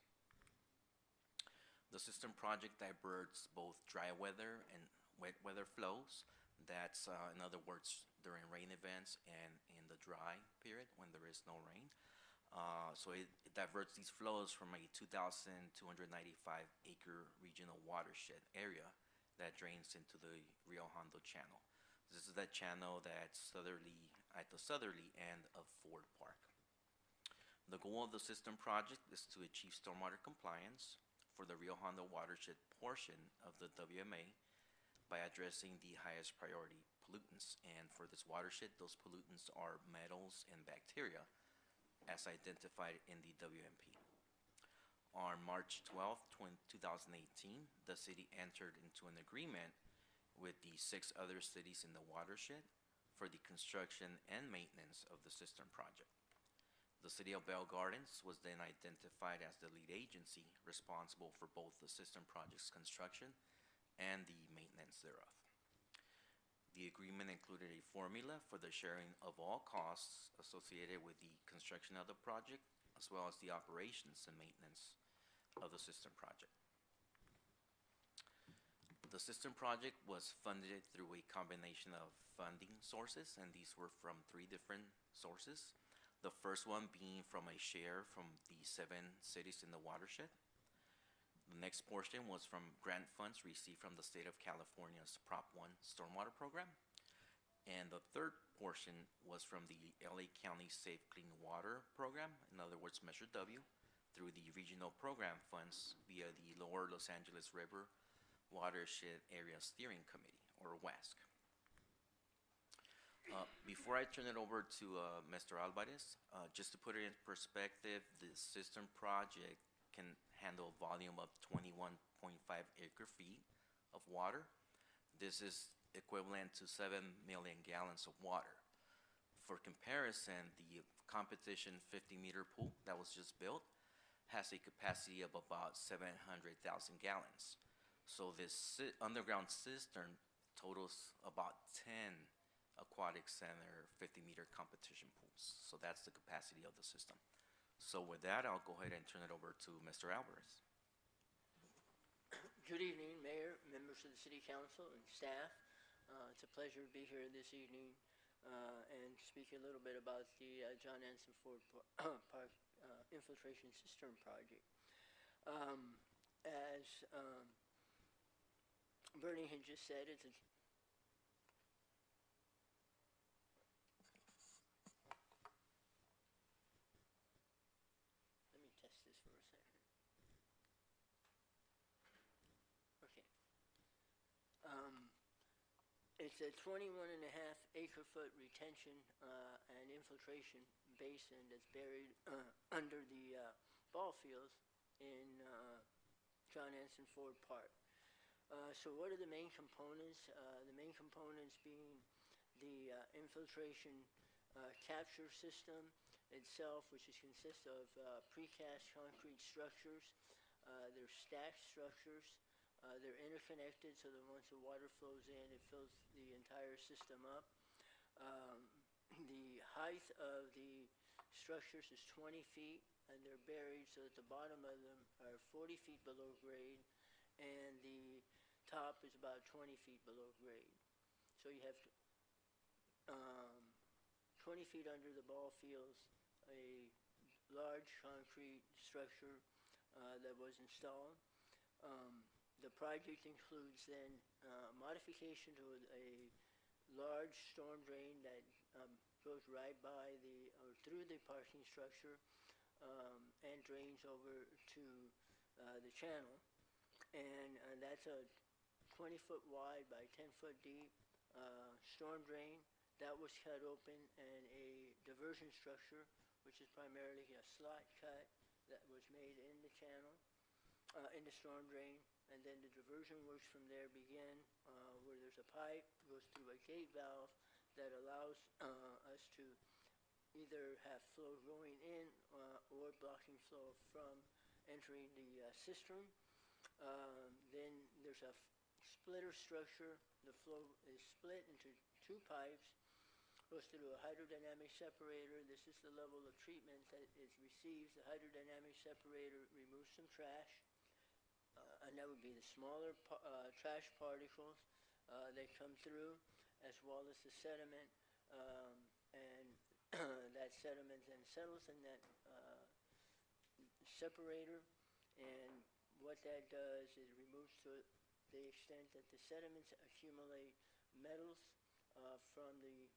The system project diverts both dry weather and wet weather flows. That's, in other words, during rain events and in the dry period when there is no rain. So it diverts these flows from a 2,295-acre regional watershed area that drains into the Rio Hondo Channel. This is that channel that's at the southerly end of Ford Park. The goal of the system project is to achieve stormwater compliance for the Rio Hondo watershed portion of the WMA by addressing the highest priority pollutants. And for this watershed, those pollutants are metals and bacteria, as identified in the WMP. On March 12, 2018, the city entered into an agreement with the 6 other cities in the watershed for the construction and maintenance of the system project. The city of Bell Gardens was then identified as the lead agency responsible for both the system project's construction and the maintenance thereof. The agreement included a formula for the sharing of all costs associated with the construction of the project, as well as the operations and maintenance of the system project. The system project was funded through a combination of funding sources, and these were from 3 different sources. The first one being from a share from the 7 cities in the watershed. The next portion was from grant funds received from the state of California's Prop 1 stormwater program. And the third portion was from the LA County Safe Clean Water program, in other words, Measure W, through the regional program funds via the Lower Los Angeles River Watershed Area Steering Committee, or WASC. Before I turn it over to Mr. Alvarez, just to put it in perspective, the system project can handle a volume of 21.5 acre-feet of water. This is equivalent to 7 million gallons of water. For comparison, the competition 50-meter pool that was just built has a capacity of about 700,000 gallons. So this underground cistern totals about 10 aquatic center 50-meter competition pools. So that's the capacity of the system. So with that, I'll go ahead and turn it over to Mr. Alvarez. Good evening, Mayor, members of the City Council, and staff. It's a pleasure to be here this evening and speak a little bit about the John Anson Ford Park Infiltration Cistern Project. As Bernie had just said, it's a It's a 21.5 acre-foot retention and infiltration basin that's buried under the ball fields in John Anson Ford Park. So what are the main components? The main components being the infiltration capture system itself, which consists of precast concrete structures. They're stacked structures. They're interconnected so that once the water flows in, it fills the entire system up. The height of the structures is 20 feet, and they're buried so that the bottom of them are 40 feet below grade, and the top is about 20 feet below grade. So you have 20 feet under the ball fields, a large concrete structure that was installed. The project includes then modification to a large storm drain that goes right by or through the parking structure and drains over to the channel. And that's a 20-foot wide by 10-foot deep storm drain that was cut open, and a diversion structure, which is primarily a slot cut that was made in the channel, in the storm drain. And then the diversion works from there begin, where there's a pipe, goes through a gate valve that allows us to either have flow going in or blocking flow from entering the cistern. Then there's a splitter structure. The flow is split into 2 pipes, goes through a hydrodynamic separator. This is the level of treatment that it receives. The hydrodynamic separator removes some trash. And that would be the smaller trash particles that come through, as well as the sediment, and that sediment then settles in that separator, and what that does is removes to the extent that the sediments accumulate metals from the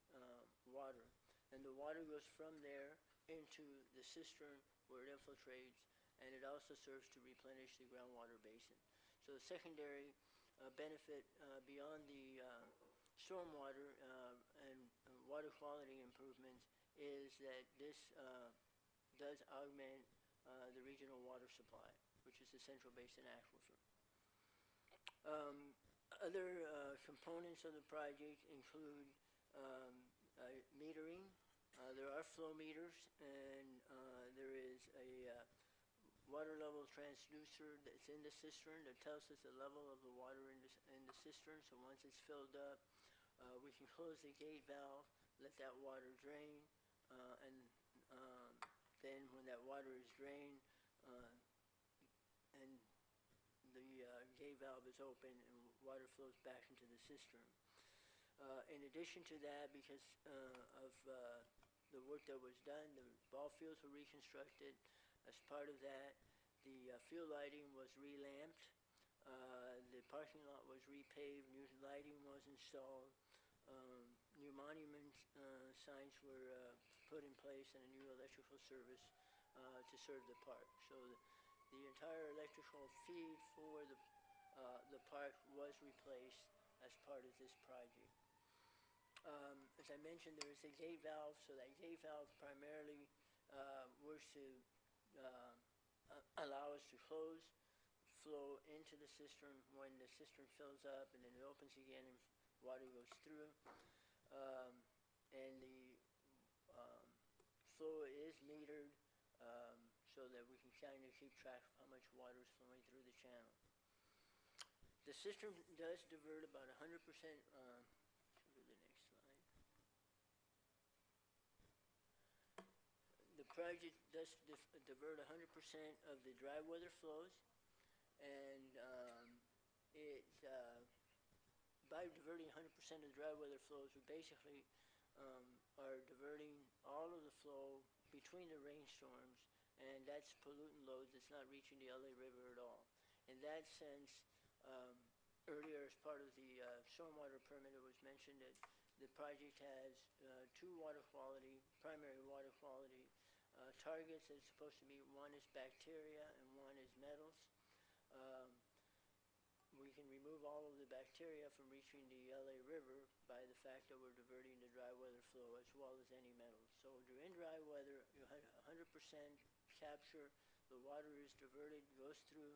water, and the water goes from there into the cistern where it infiltrates, and it also serves to replenish the groundwater basin. So the secondary benefit beyond the stormwater and water quality improvements is that this does augment the regional water supply, which is the Central Basin Aquifer. Other components of the project include metering. There are flow meters, and there is a water level transducer that's in the cistern that tells us the level of the water in the cistern. So once it's filled up, We can close the gate valve, let that water drain, and then when that water is drained, and the gate valve is open and water flows back into the cistern. In addition to that, because of the work that was done, the ball fields were reconstructed. As part of that, the field lighting was relamped. The parking lot was repaved. New lighting was installed. New monument signs were put in place, and a new electrical service to serve the park. So the entire electrical feed for the park was replaced as part of this project. As I mentioned, there is a gate valve, so that gate valve primarily works to allow us to close flow into the cistern when the cistern fills up, and then it opens again and water goes through. And the flow is metered so that we can kind of keep track of how much water is flowing through the channel. The cistern does divert about 100%. Go to the next slide. The project does divert 100% of the dry weather flows, and by diverting 100% of the dry weather flows, we basically are diverting all of the flow between the rainstorms, and that's pollutant load that's not reaching the LA River at all. In that sense, earlier as part of the stormwater permit, it was mentioned that the project has two primary water quality targets that it's supposed to meet. One is bacteria and one is metals. We can remove all of the bacteria from reaching the LA River by the fact that we're diverting the dry weather flow as well as any metals. So during dry weather, you have 100% capture. The water is diverted, goes through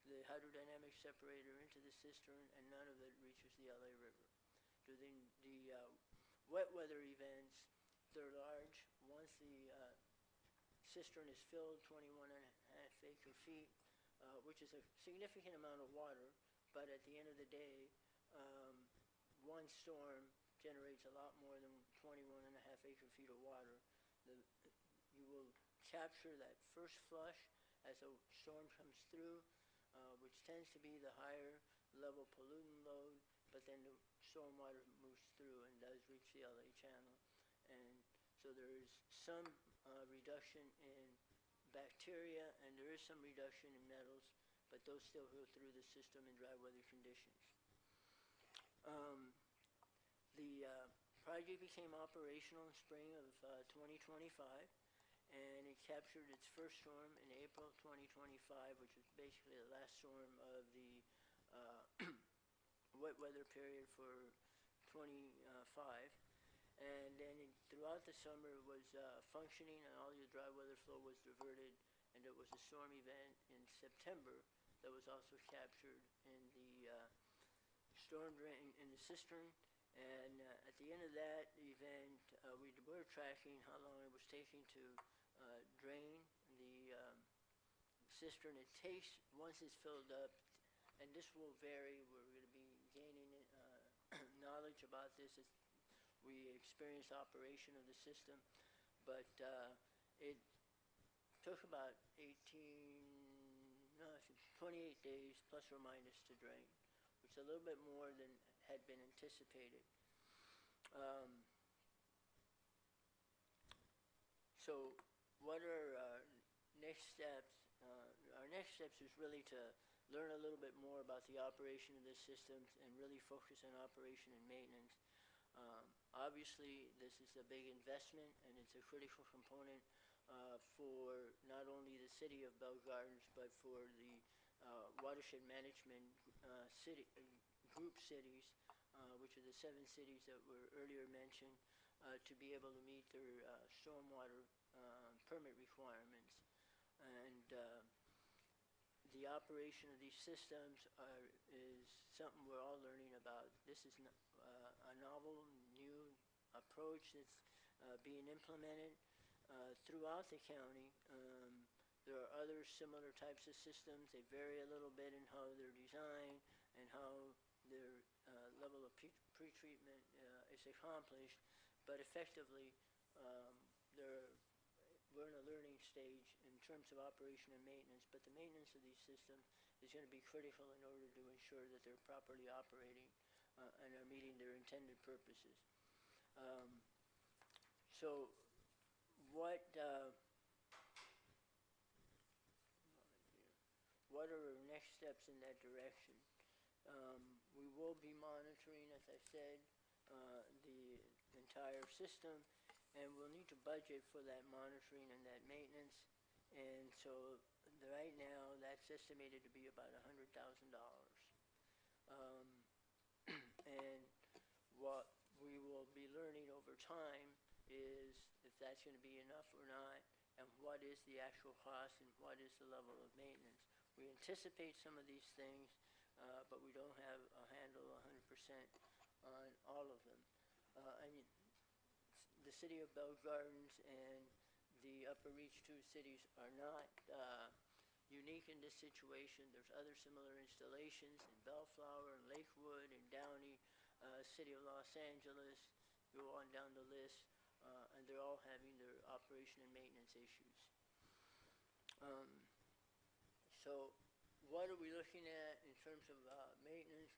the hydrodynamic separator into the cistern, and none of it reaches the LA River. During the wet weather events, they're large. Once the cistern is filled, 21.5 acre feet, which is a significant amount of water, but at the end of the day, one storm generates a lot more than 21.5 acre feet of water. You will capture that first flush as a storm comes through, which tends to be the higher level pollutant load, but then the storm water moves through and does reach the LA channel. And so there is some reduction in bacteria, and there is some reduction in metals, but those still go through the system in dry weather conditions. The project became operational in spring of 2025, and it captured its first storm in April 2025, which was basically the last storm of the wet weather period for 25. And then throughout the summer it was functioning, and all your dry weather flow was diverted, and there was a storm event in September that was also captured in the storm drain in the cistern. And at the end of that event, we were tracking how long it was taking to drain the cistern. It takes, once it's filled up, and this will vary, we're going to be gaining knowledge about this as we experience operation of the system, but it took about 28 days plus or minus to drain, which is a little bit more than had been anticipated. So what are our next steps? Our next steps is really to learn a little bit more about the operation of this system and really focus on operation and maintenance. Obviously, this is a big investment, and it's a critical component for not only the city of Bell Gardens, but for the watershed management group cities, which are the 7 cities that were earlier mentioned, to be able to meet their stormwater permit requirements. And the operation of these systems is something we're all learning about. This is a novel, new approach that's being implemented throughout the county. There are other similar types of systems. They vary a little bit in how they're designed and how they're level of pre-treatment is accomplished, but effectively, we're in a learning stage in terms of operation and maintenance, but the maintenance of these systems is going to be critical in order to ensure that they're properly operating and are meeting their intended purposes. So what are our next steps in that direction? We will be monitoring, as I said, the entire system, and we'll need to budget for that monitoring and that maintenance. And so right now, that's estimated to be about $100,000. And what we will be learning over time is if that's going to be enough or not, and what is the actual cost and what is the level of maintenance. We anticipate some of these things, but we don't have a handle 100% on all of them. And the city of Bell Gardens and the Upper Reach 2 cities are not unique in this situation. There's other similar installations in Bellflower and Lakewood and Downey, city of Los Angeles, go on down the list, and they're all having their operation and maintenance issues. So what are we looking at in terms of maintenance?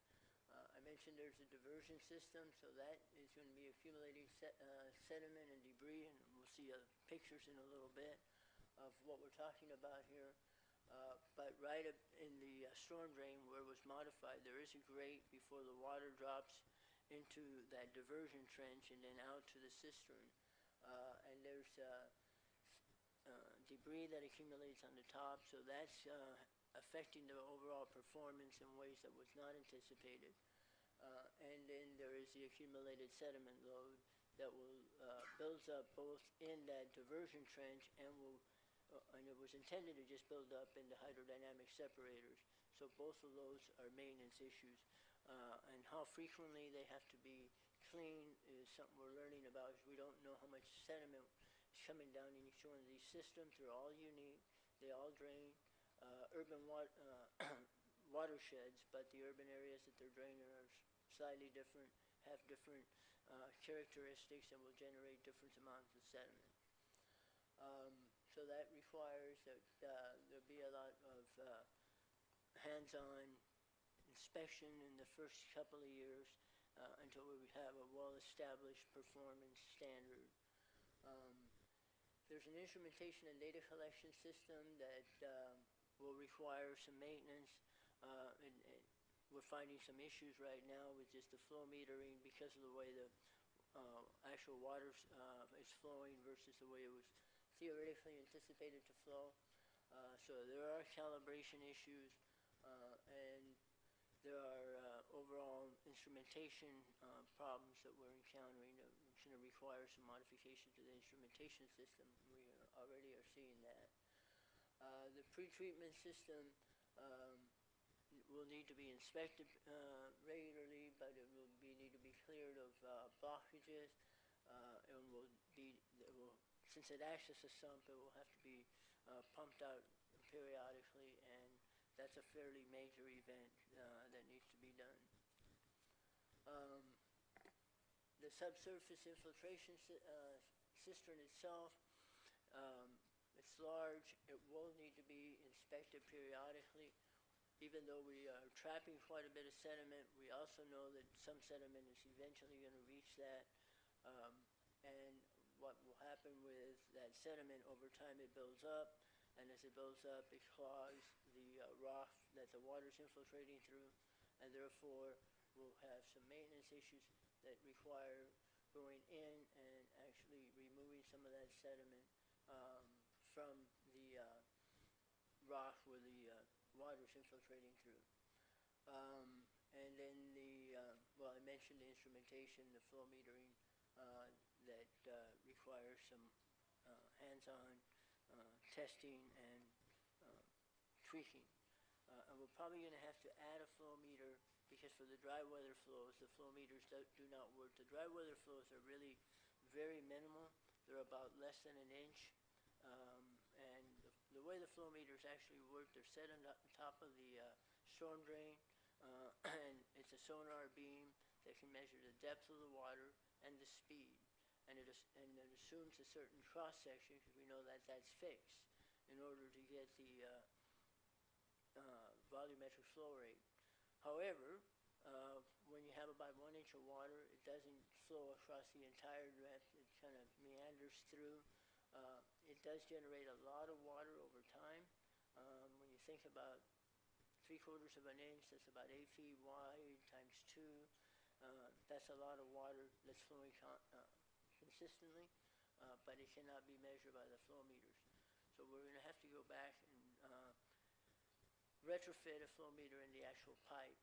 I mentioned there's a diversion system, so that is going to be accumulating sediment and debris, and we'll see pictures in a little bit of what we're talking about here. But right up in the storm drain where it was modified, there is a grate before the water drops into that diversion trench and then out to the cistern. And there's debris that accumulates on the top, so that's affecting the overall performance in ways that was not anticipated. And then there is the accumulated sediment load that will builds up both in that diversion trench and it was intended to just build up in the hydrodynamic separators. So both of those are maintenance issues. And how frequently they have to be cleaned is something we're learning about, because we don't know how much sediment is coming down in each one of these systems. They're all unique. They all drain urban watersheds, but the urban areas that they're draining are slightly different, have different characteristics, and will generate different amounts of sediment. So that requires that there'll be a lot of hands-on inspection in the first couple of years until we have a well-established performance standard. There's an instrumentation and data collection system that will require some maintenance. And we're finding some issues right now with just the flow metering because of the way the actual water is flowing versus the way it was theoretically anticipated to flow. So there are calibration issues, and there are overall instrumentation problems that we're encountering. It's going to require some modification to the instrumentation system. We already are seeing that. The pre-treatment system will need to be inspected regularly, but it will need to be cleared of blockages. Since it acts as a sump, it will have to be pumped out periodically, and that's a fairly major event that needs to be done. The subsurface infiltration cistern itself, it's large. It will need to be inspected periodically. Even though we are trapping quite a bit of sediment, we also know that some sediment is eventually going to reach that. And what will happen with that sediment over time, it builds up, and as it builds up, it clogs the rock that the water's infiltrating through, and therefore we'll have some maintenance issues that require going in and actually removing some of that sediment from the rock where the water's infiltrating through. And then well, I mentioned the instrumentation, the flow metering, that requires some hands-on testing and tweaking. And we're probably going to have to add a flow meter, because for the dry weather flows, the flow meters do not work. The dry weather flows are really very minimal. They're about less than an inch. And the way the flow meters actually work, they're set on top of the storm drain, and it's a sonar beam that can measure the depth of the water and the speed. And it assumes a certain cross-section, because we know that that's fixed, in order to get the volumetric flow rate. However, when you have about 1 inch of water, it doesn't flow across the entire depth. It kind of meanders through. It does generate a lot of water over time. When you think about 3/4 of an inch, that's about 8 feet wide times 2. That's a lot of water that's flowing consistently, but it cannot be measured by the flow meters. So we're going to have to go back and retrofit a flow meter in the actual pipe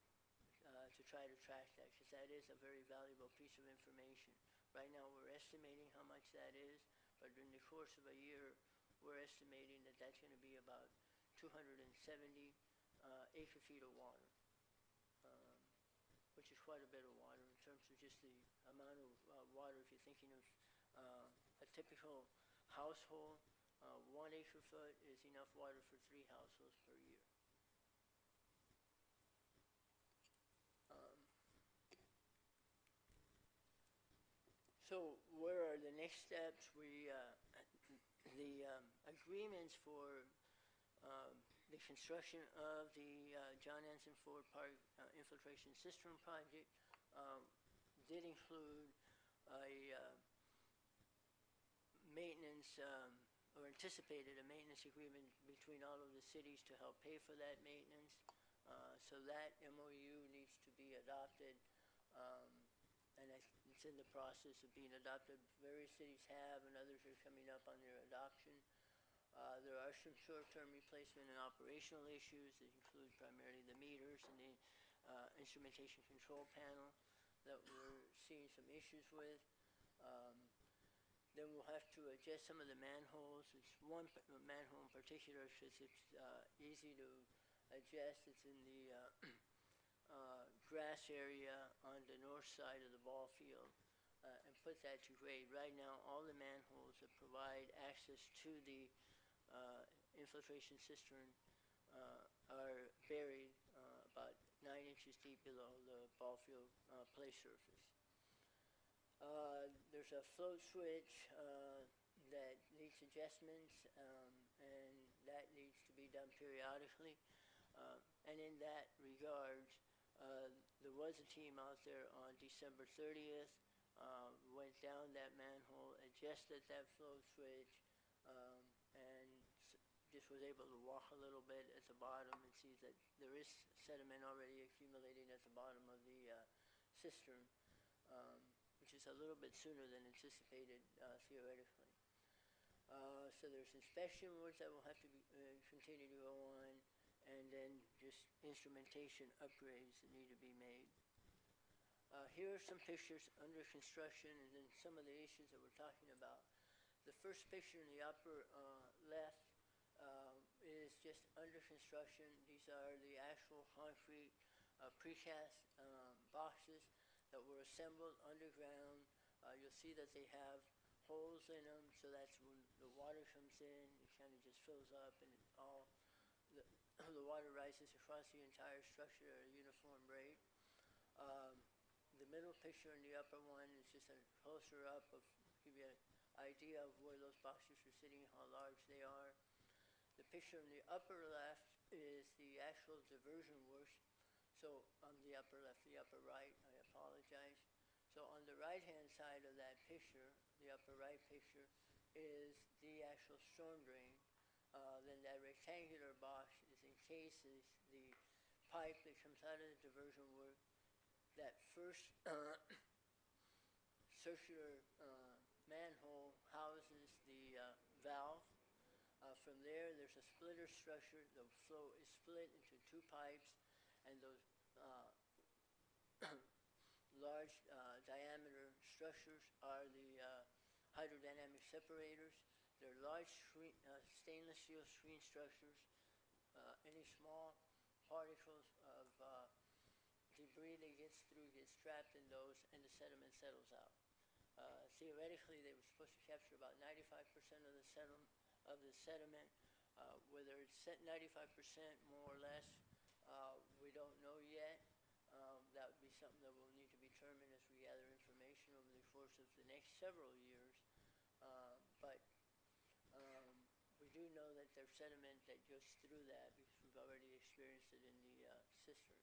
to try to track that, because that is a very valuable piece of information. Right now we're estimating how much that is, but in the course of a year we're estimating that that's going to be about 270 acre-feet of water, which is quite a bit of water in terms of just the amount of water. If you're thinking of a typical household, 1 acre-foot is enough water for 3 households per year. So where are the next steps? The agreements for the construction of the John Anson Ford Park infiltration cistern project did include a maintenance or anticipated a maintenance agreement between all of the cities to help pay for that maintenance. So that MOU needs to be adopted, and it's in the process of being adopted. Various cities have, and others are coming up on their adoption. There are some short-term replacement and operational issues that include primarily the meters and the instrumentation control panel that we're seeing some issues with. Then we'll have to adjust some of the manholes. It's one manhole in particular because it's easy to adjust. It's in the grass area on the north side of the ball field, and put that to grade. Right now, all the manholes that provide access to the infiltration cistern are buried about 9 inches deep below the ball field play surface. There's a float switch that needs adjustments, and that needs to be done periodically. And in that regard, there was a team out there on December 30th, went down that manhole, adjusted that float switch, and just was able to walk a little bit at the bottom and see that there is sediment already accumulating at the bottom of the cistern, which is a little bit sooner than anticipated theoretically. So there's inspection work that will have to be, continue to go on, and then just instrumentation upgrades that need to be made. Here are some pictures under construction and then some of the issues that we're talking about. The first picture in the upper left is just under construction. These are the actual concrete precast boxes that were assembled underground. You'll see that they have holes in them, so that's when the water comes in, it kind of just fills up, and the water rises across the entire structure at a uniform rate. The middle picture in the upper one is just a closer up of give you an idea of where those boxes are sitting, how large they are. The picture in the upper left is the actual diversion works. So on the upper left, the upper right, I apologize. So on the right-hand side of that picture, the upper right picture, is the actual storm drain. Then that rectangular box encases the pipe that comes out of the diversion work. That first circular manhole houses the valve. From there, there's a splitter structure. The flow is split into 2 pipes, and those large diameter structures are the hydrodynamic separators. They're large stainless steel screen structures. Any small particles of debris that gets through gets trapped in those, and the sediment settles out. Theoretically, they were supposed to capture about 95% of the sediment. Whether it's set 95% more or less, we don't know yet. That would be something that will need to be determine as we gather information over the course of the next several years. But we do know that there's sediment that goes through that because we've already experienced it in the cistern.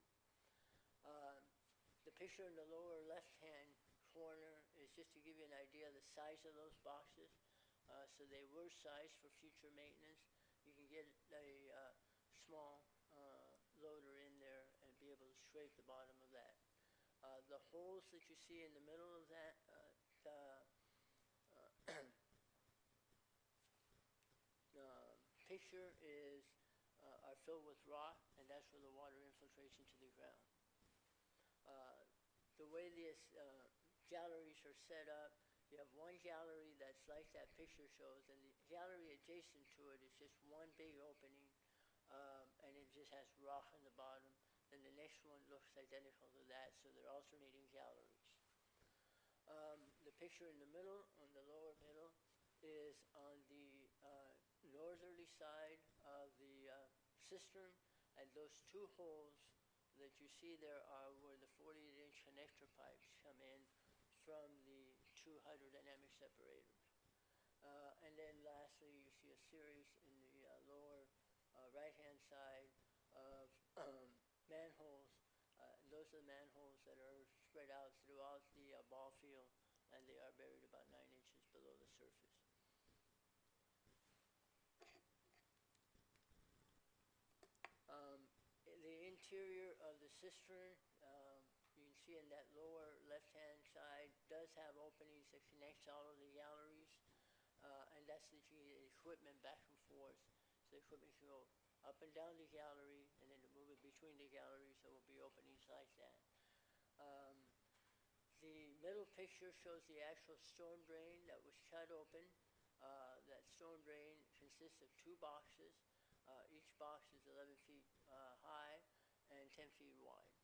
The picture in the lower left-hand corner is just to give you an idea of the size of those boxes. So they were sized for future maintenance. You can get a small loader in there and be able to scrape the bottom of that. The holes that you see in the middle of that, picture are filled with rock, and that's where the water infiltrates into the ground. The way these galleries are set up, you have one gallery that's like that picture shows, and the gallery adjacent to it is just one big opening, and it just has rock on the bottom. Then the next one looks identical to that, so they're alternating galleries. The picture in the middle, on the lower middle, is on the northerly side of the cistern, and those two holes that you see there are where the 48-inch connector pipes come in from the two hydrodynamic separators. And then lastly, you see a series in the lower right-hand side of manholes. Those are the manholes that are spread out throughout the ball field, and they are buried about 9 inches below the surface. The interior of the cistern, you can see in that lower left-hand side, does have openings that connects all of the galleries, and that's the equipment back and forth. So the equipment can go up and down the gallery, and then to move it between the galleries, there will be openings like that. The middle picture shows the actual storm drain that was cut open. That storm drain consists of two boxes. Each box is 11 feet high and 10 feet wide.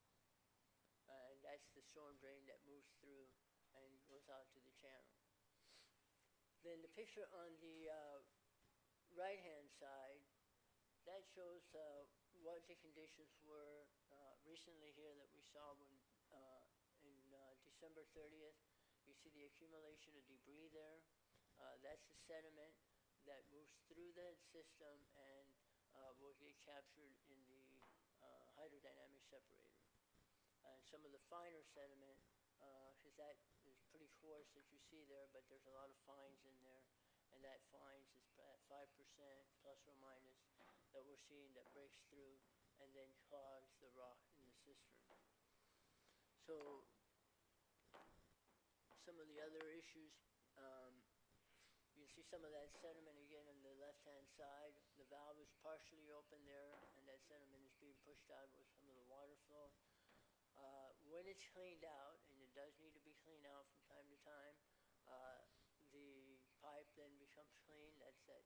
And that's the storm drain that moves through and goes out to the channel. Then the picture on the right-hand side, that shows what the conditions were recently here that we saw when in December 30th. You see the accumulation of debris there. That's the sediment that moves through the system and will get captured in the hydrodynamic separator. And some of the finer sediment, because that is pretty coarse that you see there, but there's a lot of fines in there, and that fines is at 5% plus or minus that we're seeing that breaks through and then clogs the rock in the cistern. So some of the other issues, you can see some of that sediment again on the left-hand side. The valve is partially open there, and that sediment is being pushed out with some of the water flow. When it's cleaned out, and it does need to be cleaned out from time to time, the pipe then becomes clean. That's that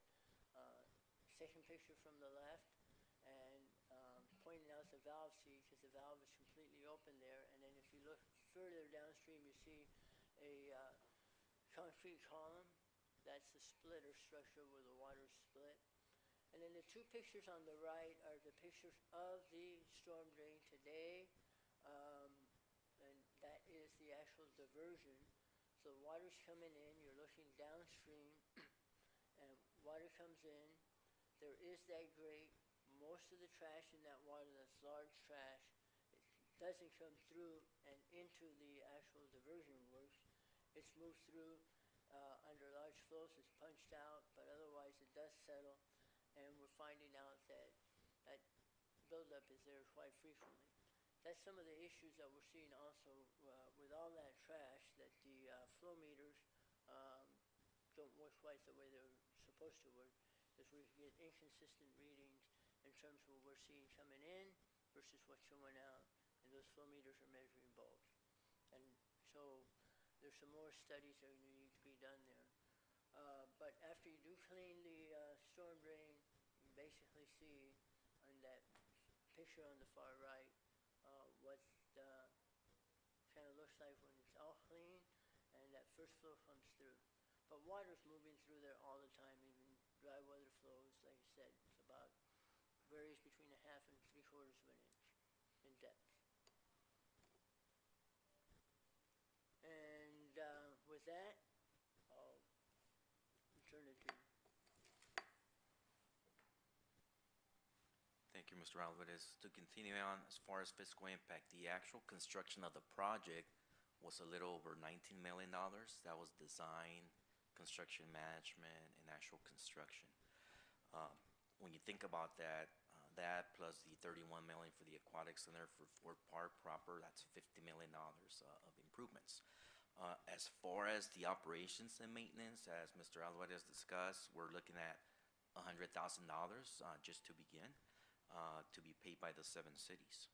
second picture from the left, and pointing out the valve seat because the valve is completely open there. And then if you look further downstream, you see a concrete column. That's the splitter structure where the water is split. And then the two pictures on the right are the pictures of the storm drain today, and that is the actual diversion. So the water's coming in, you're looking downstream, and water comes in. There is that grate. Most of the trash in that water, that's large trash, it doesn't come through and into the actual diversion works. It's moved through under large flows, it's punched out, but otherwise it does settle, and we're finding out that that buildup is there quite frequently. That's some of the issues that we're seeing also with all that trash, that the flow meters don't work quite the way they're supposed to work, because we get inconsistent readings in terms of what we're seeing coming in versus what's going out, and those flow meters are measuring both. And so there's some more studies that need to be done there. But after you do clean the storm drain, you basically see on that picture on the far right what kind of looks like when it's all clean and that first flow comes through. But water's moving through there all the time, even dry weather flows, like I said, it's about, varies between 1/2 and 3/4 of an inch in depth. that, I'll return it to you. Thank you, Mr. Alvarez. To continue on, as far as fiscal impact, the actual construction of the project was a little over $19 million. That was design, construction management, and actual construction. When you think about that, that plus the $31 million for the aquatic center for Fort Park proper, that's $50 million of improvements. As far as the operations and maintenance, as Mr. Alvarez discussed, we're looking at $100,000 just to begin, to be paid by the 7 cities.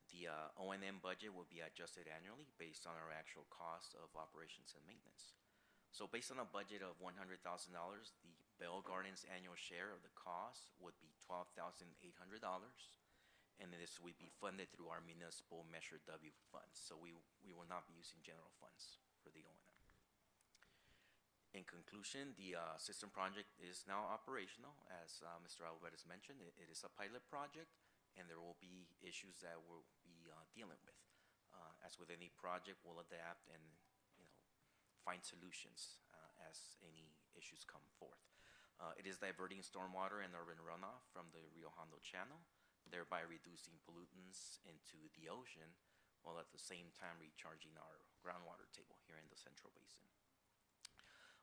The O&M budget will be adjusted annually based on our actual cost of operations and maintenance. So based on a budget of $100,000, the Bell Gardens annual share of the cost would be $12,800, and this would be funded through our municipal Measure W funds. So we will not be using general funds for the O&M. In conclusion, the system project is now operational. As Mr. Alvarez mentioned, it is a pilot project, and there will be issues that we'll be dealing with. As with any project, we'll adapt and find solutions as any issues come forth. It is diverting stormwater and urban runoff from the Rio Hondo Channel, thereby reducing pollutants into the ocean, while at the same time recharging our groundwater table here in the Central Basin.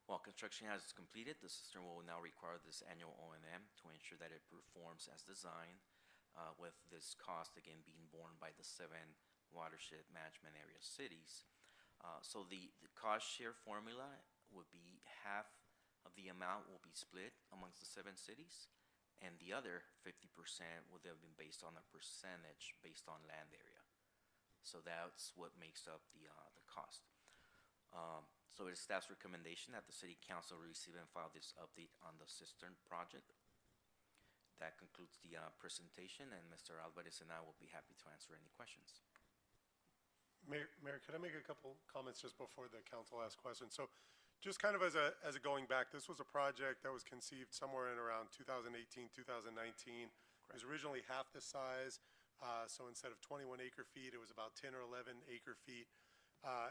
While construction has completed, the system will now require this annual O&M to ensure that it performs as designed, with this cost again being borne by the 7 watershed management area cities. So the cost share formula would be half of the amount will be split amongst the 7 cities, and the other 50% would have been based on a percentage based on land area. So that's what makes up the cost. So it is staff's recommendation that the City Council receive and file this update on the cistern project. That concludes the presentation, and Mr. Alvarez and I will be happy to answer any questions. Mayor, could I make a couple comments just before the council asks questions? So just kind of as a going back, this was a project that was conceived somewhere in around 2018, 2019. It was originally half the size, so instead of 21 acre feet, it was about 10 or 11 acre feet.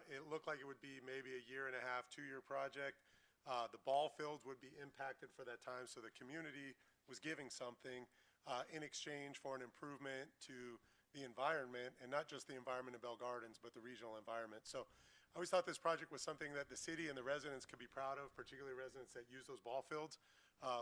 It looked like it would be maybe a 1.5 year, 2 year project. The ball fields would be impacted for that time, so the community was giving something in exchange for an improvement to the environment, and not just the environment of Bell Gardens, but the regional environment. So I always thought this project was something that the city and the residents could be proud of, particularly residents that use those ball fields.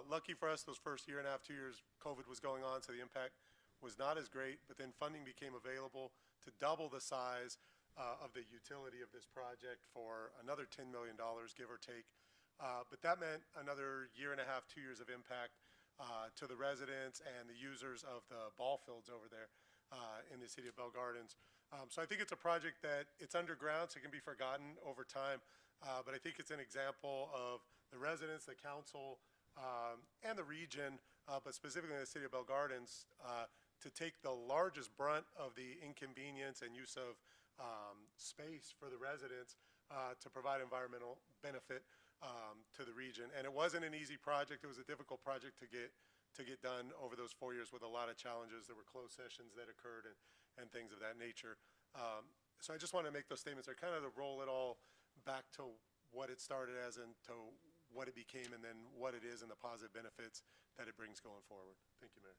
Lucky for us, those first 1.5 years, 2 years, COVID was going on, so the impact was not as great, but then funding became available to double the size of the utility of this project for another $10 million, give or take. But that meant another 1.5 years, 2 years of impact to the residents and the users of the ball fields over there in the city of Bell Gardens. So I think it's a project that it's underground, so it can be forgotten over time. But I think it's an example of the residents, the council, and the region, but specifically in the city of Bell Gardens, to take the largest brunt of the inconvenience and use of space for the residents to provide environmental benefit to the region. And it wasn't an easy project. It was a difficult project to get done over those 4 years with a lot of challenges. There were closed sessions that occurred and things of that nature. So I just want to make those statements. They're kind of to roll it all back to what it started as and to what it became, and then what it is and the positive benefits that it brings going forward. Thank you, Mayor.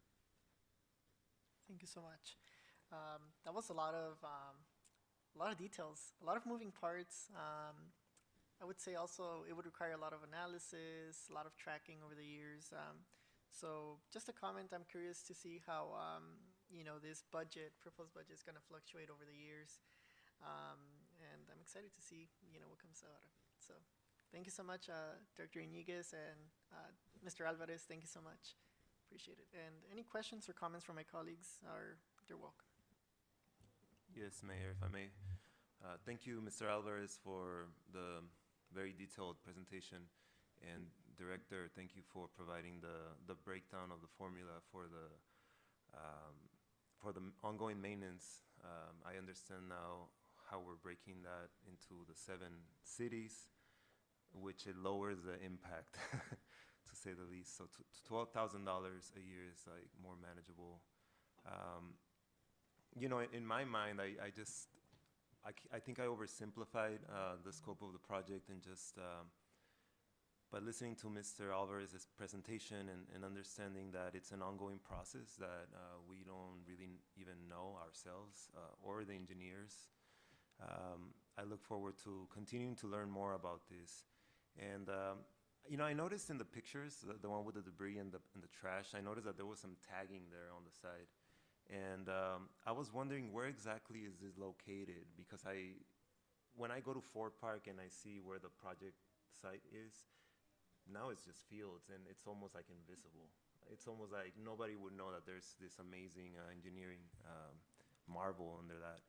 Thank you so much. That was a lot of details, a lot of moving parts. I would say also it would require a lot of analysis, a lot of tracking over the years. So just a comment, I'm curious to see how, this proposed budget is going to fluctuate over the years. And I'm excited to see, what comes out of it. So thank you so much, Director Iniguez and Mr. Alvarez, thank you so much. Appreciate it. And any questions or comments from my colleagues, they're welcome. Yes, Mayor, if I may. Thank you, Mr. Alvarez, for the very detailed presentation. And Director, thank you for providing the breakdown of the formula for the ongoing maintenance. I understand now how we're breaking that into the 7 cities, which it lowers the impact, to say the least. So $12,000 a year is like more manageable. In my mind, I just I think I oversimplified the scope of the project, and just by listening to Mr. Alvarez's presentation and understanding that it's an ongoing process that we don't really even know ourselves or the engineers. I look forward to continuing to learn more about this. And you know, I noticed in the pictures, the one with the debris and the trash, I noticed that there was some tagging there on the side. And I was wondering, where exactly is this located? Because when I go to Ford Park and I see where the project site is, now it's just fields and it's almost like invisible. It's almost like nobody would know that there's this amazing engineering marvel under that.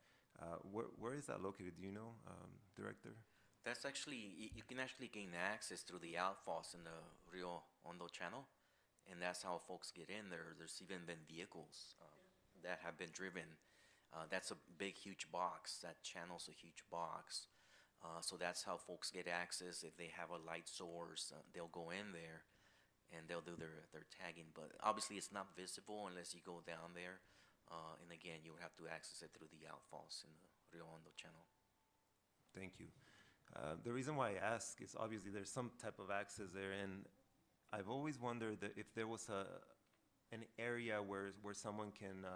Where is that located? Do you know, Director? That's actually, you can actually gain access through the outfalls in the Rio Hondo channel, and that's how folks get in there. There's even been vehicles that have been driven. That's a big, huge box. That channel's a huge box. So that's how folks get access. If they have a light source, they'll go in there and they'll do their tagging. But obviously it's not visible unless you go down there. And again, you would have to access it through the outfalls in the Rio Hondo channel. Thank you. The reason why I ask is obviously there's some type of access there, and I've always wondered that if there was an area where someone can,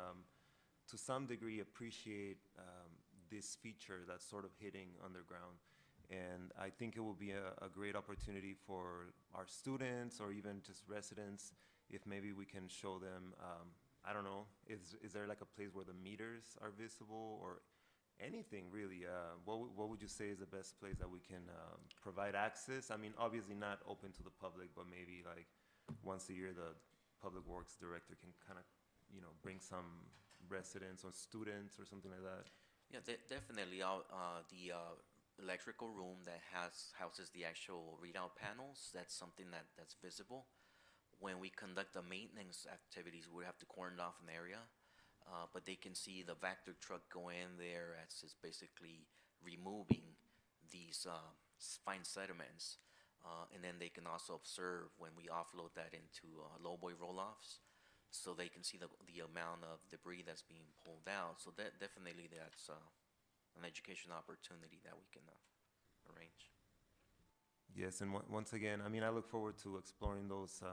to some degree, appreciate this feature that's sort of hitting underground. And I think it will be a great opportunity for our students or even just residents if maybe we can show them, I don't know, is there like a place where the meters are visible or anything really? What would you say is the best place that we can provide access? I mean, obviously not open to the public, but maybe like once a year the Public Works Director can kind of, you know, bring some residents or students or something like that. Yeah, definitely. The electrical room that houses the actual readout panels, that's something that's visible. When we conduct the maintenance activities, we have to cordon off an area. But they can see the Vector truck go in there as it's basically removing these fine sediments. And then they can also observe when we offload that into lowboy roll-offs, so they can see the amount of debris that's being pulled out. So definitely that's an education opportunity that we can arrange. Yes, and once again, I mean, I look forward to exploring those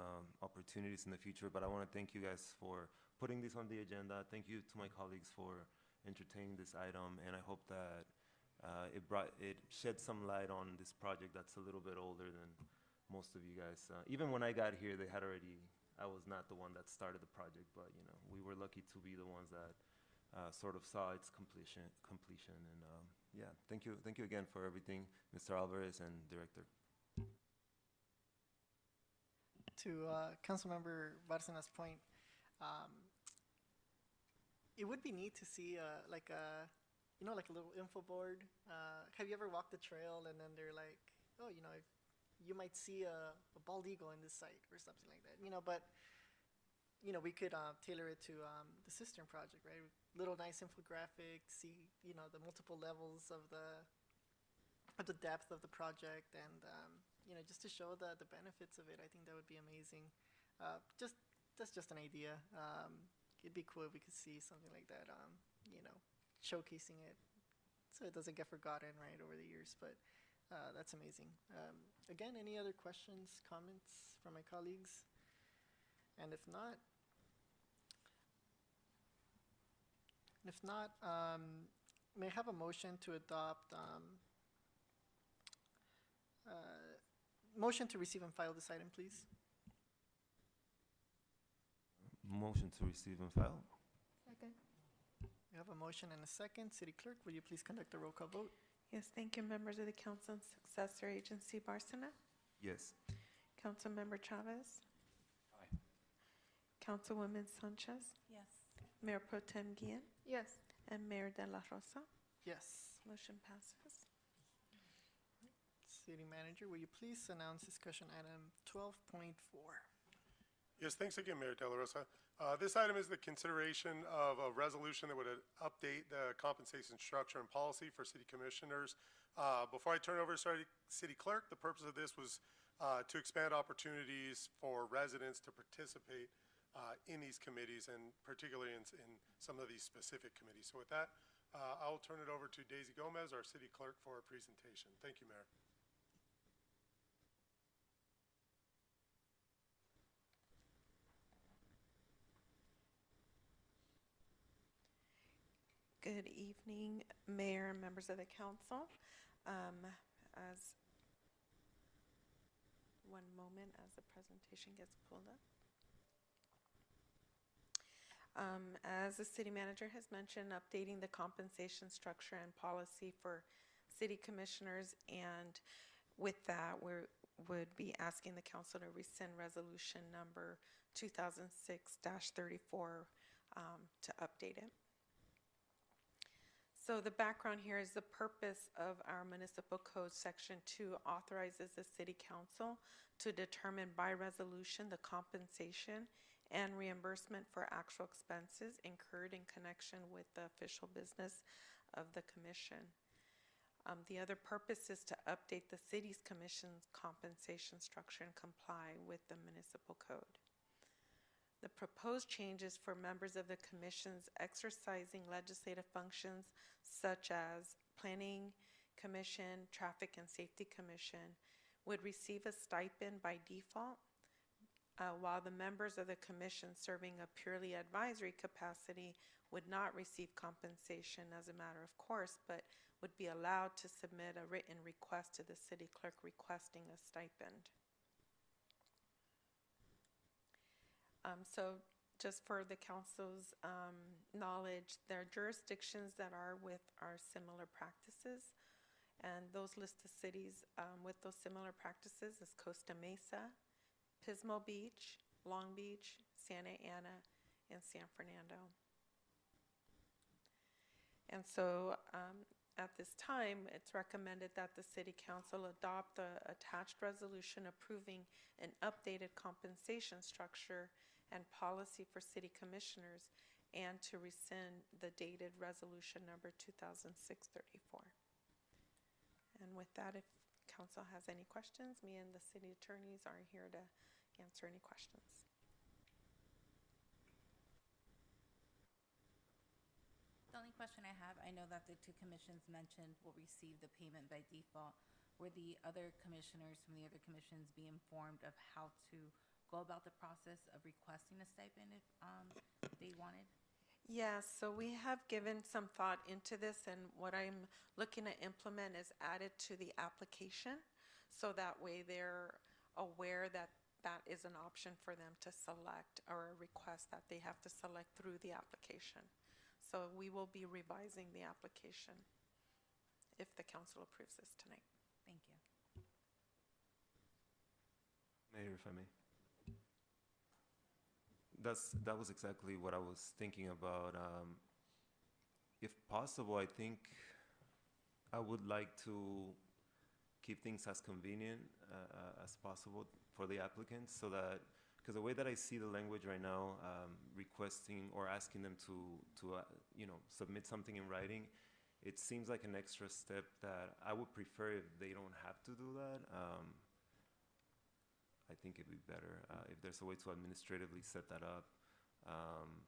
opportunities in the future, but I want to thank you guys for putting this on the agenda. Thank you to my colleagues for entertaining this item, and I hope that it shed some light on this project that's a little bit older than most of you guys. Even when I got here, I was not the one that started the project, but you know, we were lucky to be the ones that sort of saw its completion. And yeah, thank you again for everything, Mr. Alvarez and Director. To Councilmember Barcena's point, it would be neat to see like a little info board. Have you ever walked the trail and then they're like, oh, you know, you might see a bald eagle in this site or something like that, you know, but you know, we could tailor it to the Cistern project, right? Little nice infographics, see, you know, the multiple levels of the depth of the project, and you know, just to show the benefits of it. I think that would be amazing. That's just an idea. It'd be cool if we could see something like that, you know, showcasing it so it doesn't get forgotten, right, over the years. But that's amazing. Again, any other questions, comments from my colleagues? And if not, may I have a motion to adopt, motion to receive and file this item, please? Motion to receive and file. Second. We have a motion and a second. City Clerk, will you please conduct a roll call vote? Yes, thank you, members of the council and successor agency. Barcena? Yes. Councilmember Chavez? Aye. Councilwoman Sanchez? Yes. Mayor Pro Tem Guillen? Yes. And Mayor De La Rosa? Yes. Motion passes. City Manager, will you please announce discussion item 12.4? Yes, thanks again, Mayor De La Rosa. This item is the consideration of a resolution that would update the compensation structure and policy for city commissioners. Before I turn it over to City Clerk, the purpose of this was to expand opportunities for residents to participate in these committees, and particularly in some of these specific committees. So with that, I'll turn it over to Daisy Gomez, our city clerk, for a presentation. Thank you, Mayor. Good evening, Mayor and members of the council. As one moment as the presentation gets pulled up. As the city manager has mentioned, updating the compensation structure and policy for city commissioners, and with that, we would be asking the council to rescind resolution number 2006-34 to update it. So the background here is the purpose of our municipal code section 2 authorizes the city council to determine by resolution the compensation and reimbursement for actual expenses incurred in connection with the official business of the commission. The other purpose is to update the city's commission's compensation structure and comply with the municipal code. The proposed changes for members of the commissions exercising legislative functions such as Planning Commission, Traffic and Safety Commission would receive a stipend by default, while the members of the commission serving a purely advisory capacity would not receive compensation as a matter of course, but would be allowed to submit a written request to the city clerk requesting a stipend. So just for the council's knowledge, there are jurisdictions that are with our similar practices, and those listed cities with those similar practices is Costa Mesa, Pismo Beach, Long Beach, Santa Ana, and San Fernando. And so at this time, it's recommended that the city council adopt the attached resolution approving an updated compensation structure and policy for city commissioners, and to rescind the dated resolution number 2006-34. And with that, if council has any questions, me and the city attorneys are here to answer any questions. The only question I have, I know that the two commissions mentioned will receive the payment by default. Were the other commissioners from the other commissions be informed of how to go about the process of requesting a stipend if they wanted? Yeah, so we have given some thought into this, and what I'm looking to implement is added to the application, so that way they're aware that that is an option for them to select, or a request that they have to select through the application. So we will be revising the application if the council approves this tonight. Thank you. Mayor, if I may. That was exactly what I was thinking about. If possible, I think I would like to keep things as convenient as possible for the applicants, so that, because the way that I see the language right now, requesting or asking them to submit something in writing, it seems like an extra step that I would prefer if they don't have to do that. I think it'd be better if there's a way to administratively set that up,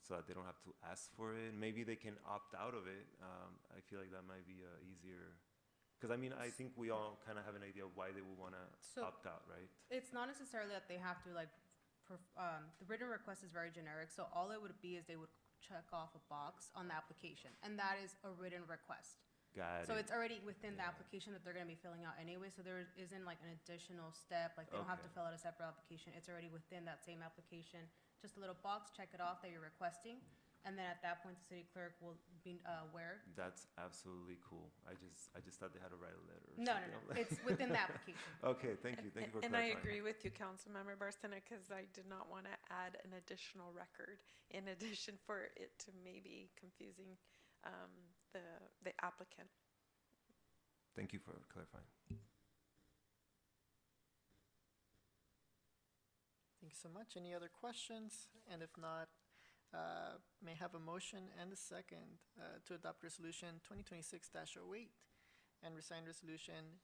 so that they don't have to ask for it. Maybe they can opt out of it. I feel like that might be easier. Because I mean, I think we all kind of have an idea of why they would want to opt out, right? It's not necessarily that they have to the written request is very generic, so all it would be is they would check off a box on the application, and that is a written request. Got So it. it's already within the application that they're going to be filling out anyway, so there isn't like an additional step, like they don't have to Okay. fill out a separate application. It's already within that same application. Just a little box, check it off that you're requesting, and then at that point, the city clerk will be aware. That's absolutely cool. I just thought they had to write a letter. Or No, something. it's within the application. Okay, thank you for And I clarifying. agree with you, Councilmember Barcena, because I did not want to add an additional record in addition for it to maybe confusing the applicant. Thank you for clarifying. Thank you so much. Any other questions? And if not, may I have a motion and a second to adopt Resolution 2026-08 and resign Resolution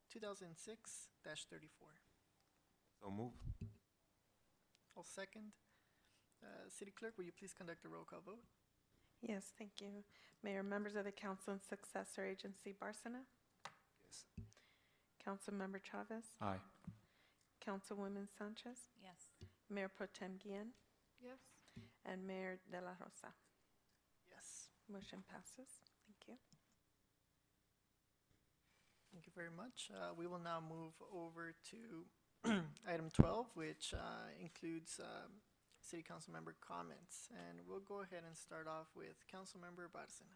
2006-34. So move. I'll second. City Clerk, will you please conduct a roll call vote? Yes, thank you. Mayor, members of the council and successor agency, Barcena, Yes. Councilmember Chavez, Aye. Councilwoman Sanchez, Yes. Mayor Pro Tem Guillen, Yes. and Mayor De La Rosa. Yes. Motion passes. Thank you. Thank you very much. We will now move over to item 12, which includes city council member comments. And we'll go ahead and start off with Councilmember Barcena.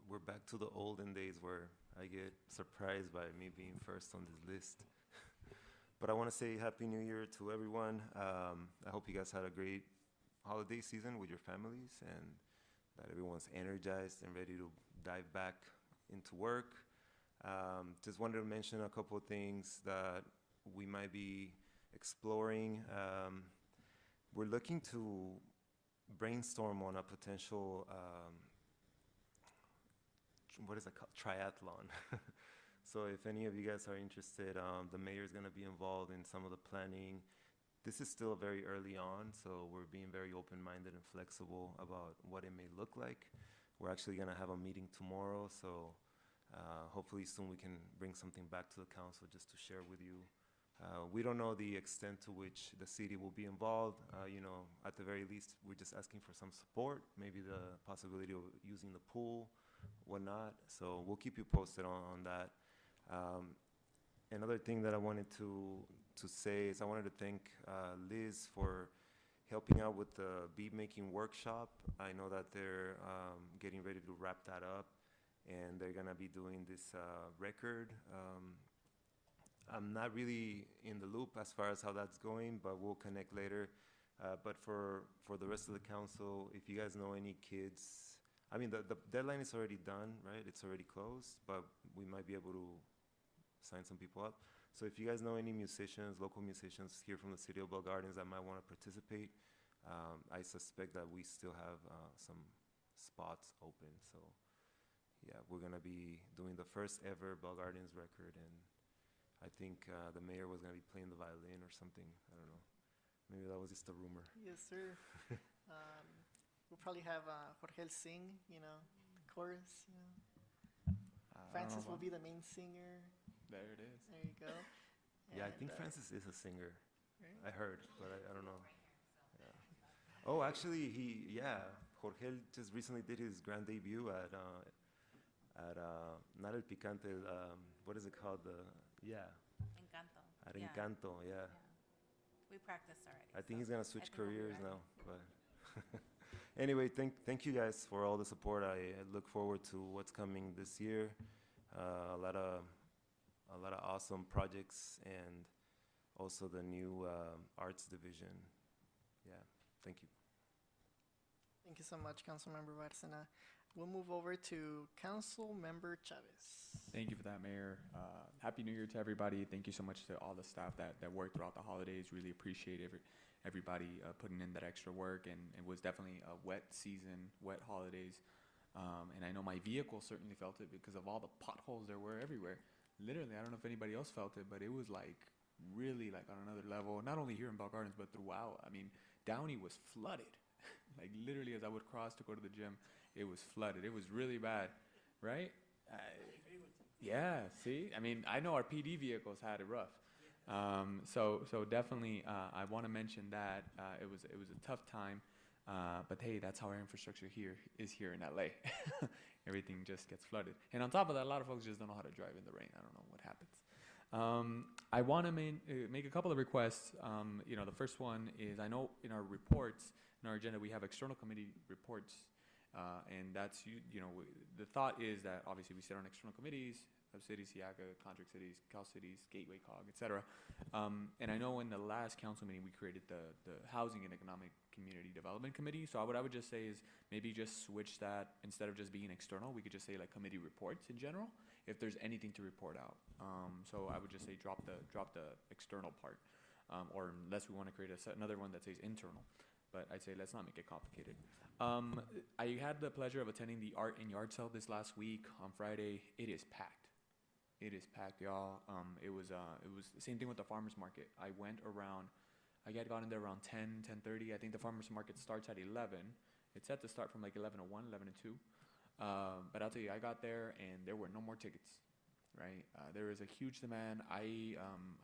We're back to the olden days where I get surprised by me being first on this list. But I want to say Happy New Year to everyone. I hope you guys had a great holiday season with your families and that everyone's energized and ready to dive back into work. Just wanted to mention a couple of things that we might be exploring. We're looking to brainstorm on a potential, what is it called? Triathlon. So if any of you guys are interested, the mayor is going to be involved in some of the planning. This is still very early on, so we're being very open-minded and flexible about what it may look like. We're actually going to have a meeting tomorrow, so hopefully soon we can bring something back to the council just to share with you. We don't know the extent to which the city will be involved. At the very least, we're just asking for some support, maybe the possibility of using the pool, whatnot. So we'll keep you posted on that. Another thing that I wanted to say is I wanted to thank Liz for helping out with the beat making workshop. I know that they're getting ready to wrap that up, and they're gonna be doing this record. I'm not really in the loop as far as how that's going, but we'll connect later. But for the rest of the council, if you guys know any kids, I mean, the deadline is already done, right? It's already closed, but we might be able to sign some people up. So if you guys know any musicians, local musicians here from the city of Bell Gardens that might want to participate, I suspect that we still have some spots open. So yeah, we're gonna be doing the first ever Bell Gardens record, and I think the mayor was gonna be playing the violin or something. I don't know. Maybe that was just a rumor. Yes, sir. We'll probably have Jorge sing, chorus, Francis will be the main singer. There it is. There you go. Yeah, I And, think Francis is a singer. right? I heard, but I don't know. Yeah. Oh, actually, Jorge just recently did his grand debut at not El Picante, what is it called? Encanto. At Yeah. Encanto, yeah. Yeah. We practiced already. I think so he's gonna I switch think we'll be careers ready. now, but anyway, thank you guys for all the support. I look forward to what's coming this year. A lot of awesome projects, and also the new arts division. Yeah, thank you. Thank you so much, Councilmember Barcena. We'll move over to Councilmember Chavez. Thank you for that, Mayor. Happy New Year to everybody. Thank you so much to all the staff that worked throughout the holidays. Really appreciate everybody putting in that extra work, and it was definitely a wet season, wet holidays. And I know my vehicle certainly felt it because of all the potholes there were everywhere. Literally, I don't know if anybody else felt it, but it was like really like on another level, not only here in Bell Gardens, but throughout. I mean, Downey was flooded. Like literally as I would cross to go to the gym, it was flooded. It was really bad, right? Yeah, see? I mean, I know our PD vehicles had it rough. So definitely, I want to mention that it was a tough time, but hey, that's how our infrastructure is here in LA. Everything just gets flooded, and on top of that, a lot of folks just don't know how to drive in the rain. I don't know what happens. I want to make a couple of requests. The first one is I know in our reports, in our agenda, we have external committee reports, and that's the thought is that obviously we sit on external committees. Of cities, SIACA, contract cities, Cal cities, Gateway COG, etc. And I know in the last council meeting we created the Housing and Economic Community Development Committee. So what I would just say is maybe just switch that, instead of just being external, we could just say like committee reports in general, if there's anything to report out. So I would just say drop the external part, or unless we want to create another one that says internal. But I'd say let's not make it complicated. I had the pleasure of attending the Art and Yard Sale this last week on Friday. It is packed. It is packed, y'all. It was the same thing with the farmers market. I went around, I got in there around 10:30. I think the farmers market starts at 11, It's set to start from like 11 to 1, 11 to 2. But I'll tell you, I got there and there were no more tickets, right? There is a huge demand. I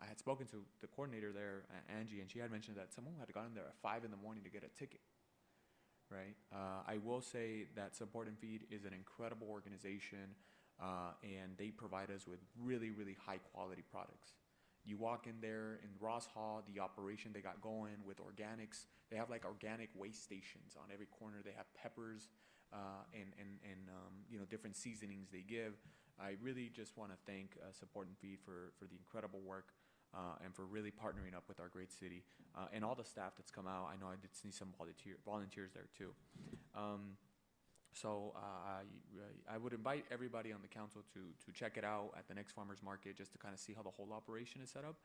had spoken to the coordinator there, Angie, and she had mentioned that someone had gotten there at 5 in the morning to get a ticket, right? I will say that Support and Feed is an incredible organization, and they provide us with really, really high quality products. You walk in there in Ross Hall, the operation they got going with organics. They have like organic waste stations on every corner. They have peppers and different seasonings they give. I really just want to thank Support and Feed for the incredible work and for really partnering up with our great city and all the staff that's come out. I know I did see some volunteers there too. I would invite everybody on the council to check it out at the next farmers market, just to kind of see how the whole operation is set up,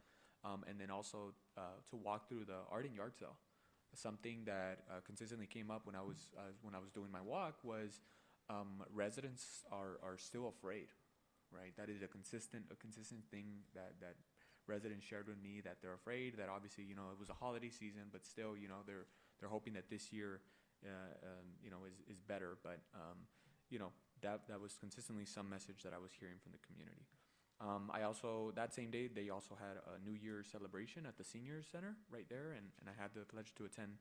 and then also to walk through the art and yard sale. Something that consistently came up when I was doing my walk was residents are still afraid, right? That is a consistent thing that residents shared with me, that they're afraid, that obviously it was a holiday season, but still they're hoping that this year is better, but that was consistently some message that I was hearing from the community. I also, that same day, they also had a New Year's celebration at the Senior Center right there, and I had the pledge to attend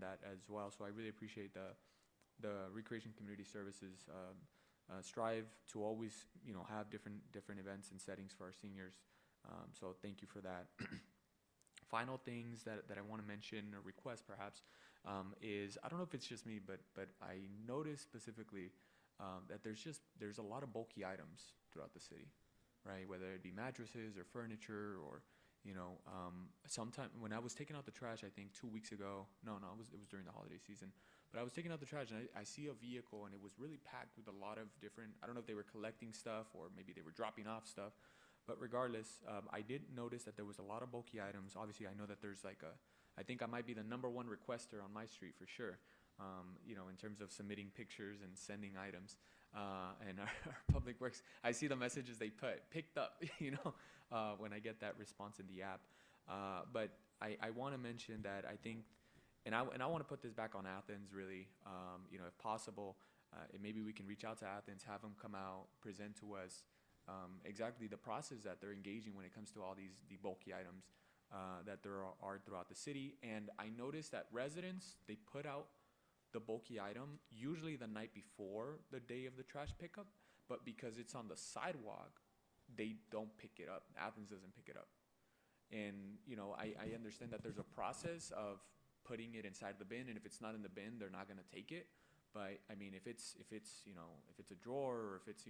that as well. So I really appreciate the Recreation Community Services strive to always have different events and settings for our seniors. So thank you for that. Final things that I want to mention or request perhaps is, I don't know if it's just me, but I noticed specifically that there's a lot of bulky items throughout the city, right? Whether it be mattresses or furniture or sometime when I was taking out the trash, I think 2 weeks ago, it was during the holiday season, but I was taking out the trash and I see a vehicle and it was really packed with a lot of different, I don't know if they were collecting stuff or maybe they were dropping off stuff. But regardless, I did notice that there was a lot of bulky items. Obviously, I know that there's I think I might be the #1 requester on my street for sure, in terms of submitting pictures and sending items. And our Public Works, I see the messages they picked up, when I get that response in the app. But I want to mention that I think, and I want to put this back on Athens really, if possible, maybe we can reach out to Athens, have them come out, present to us exactly the process that they're engaging when it comes to all the bulky items that there are throughout the city. And I noticed that residents, they put out the bulky item usually the night before the day of the trash pickup, but because it's on the sidewalk, they don't pick it up. Athens doesn't pick it up. And I understand that there's a process of putting it inside the bin, and if it's not in the bin, they're not going to take it. But I mean, if it's a drawer, or if it's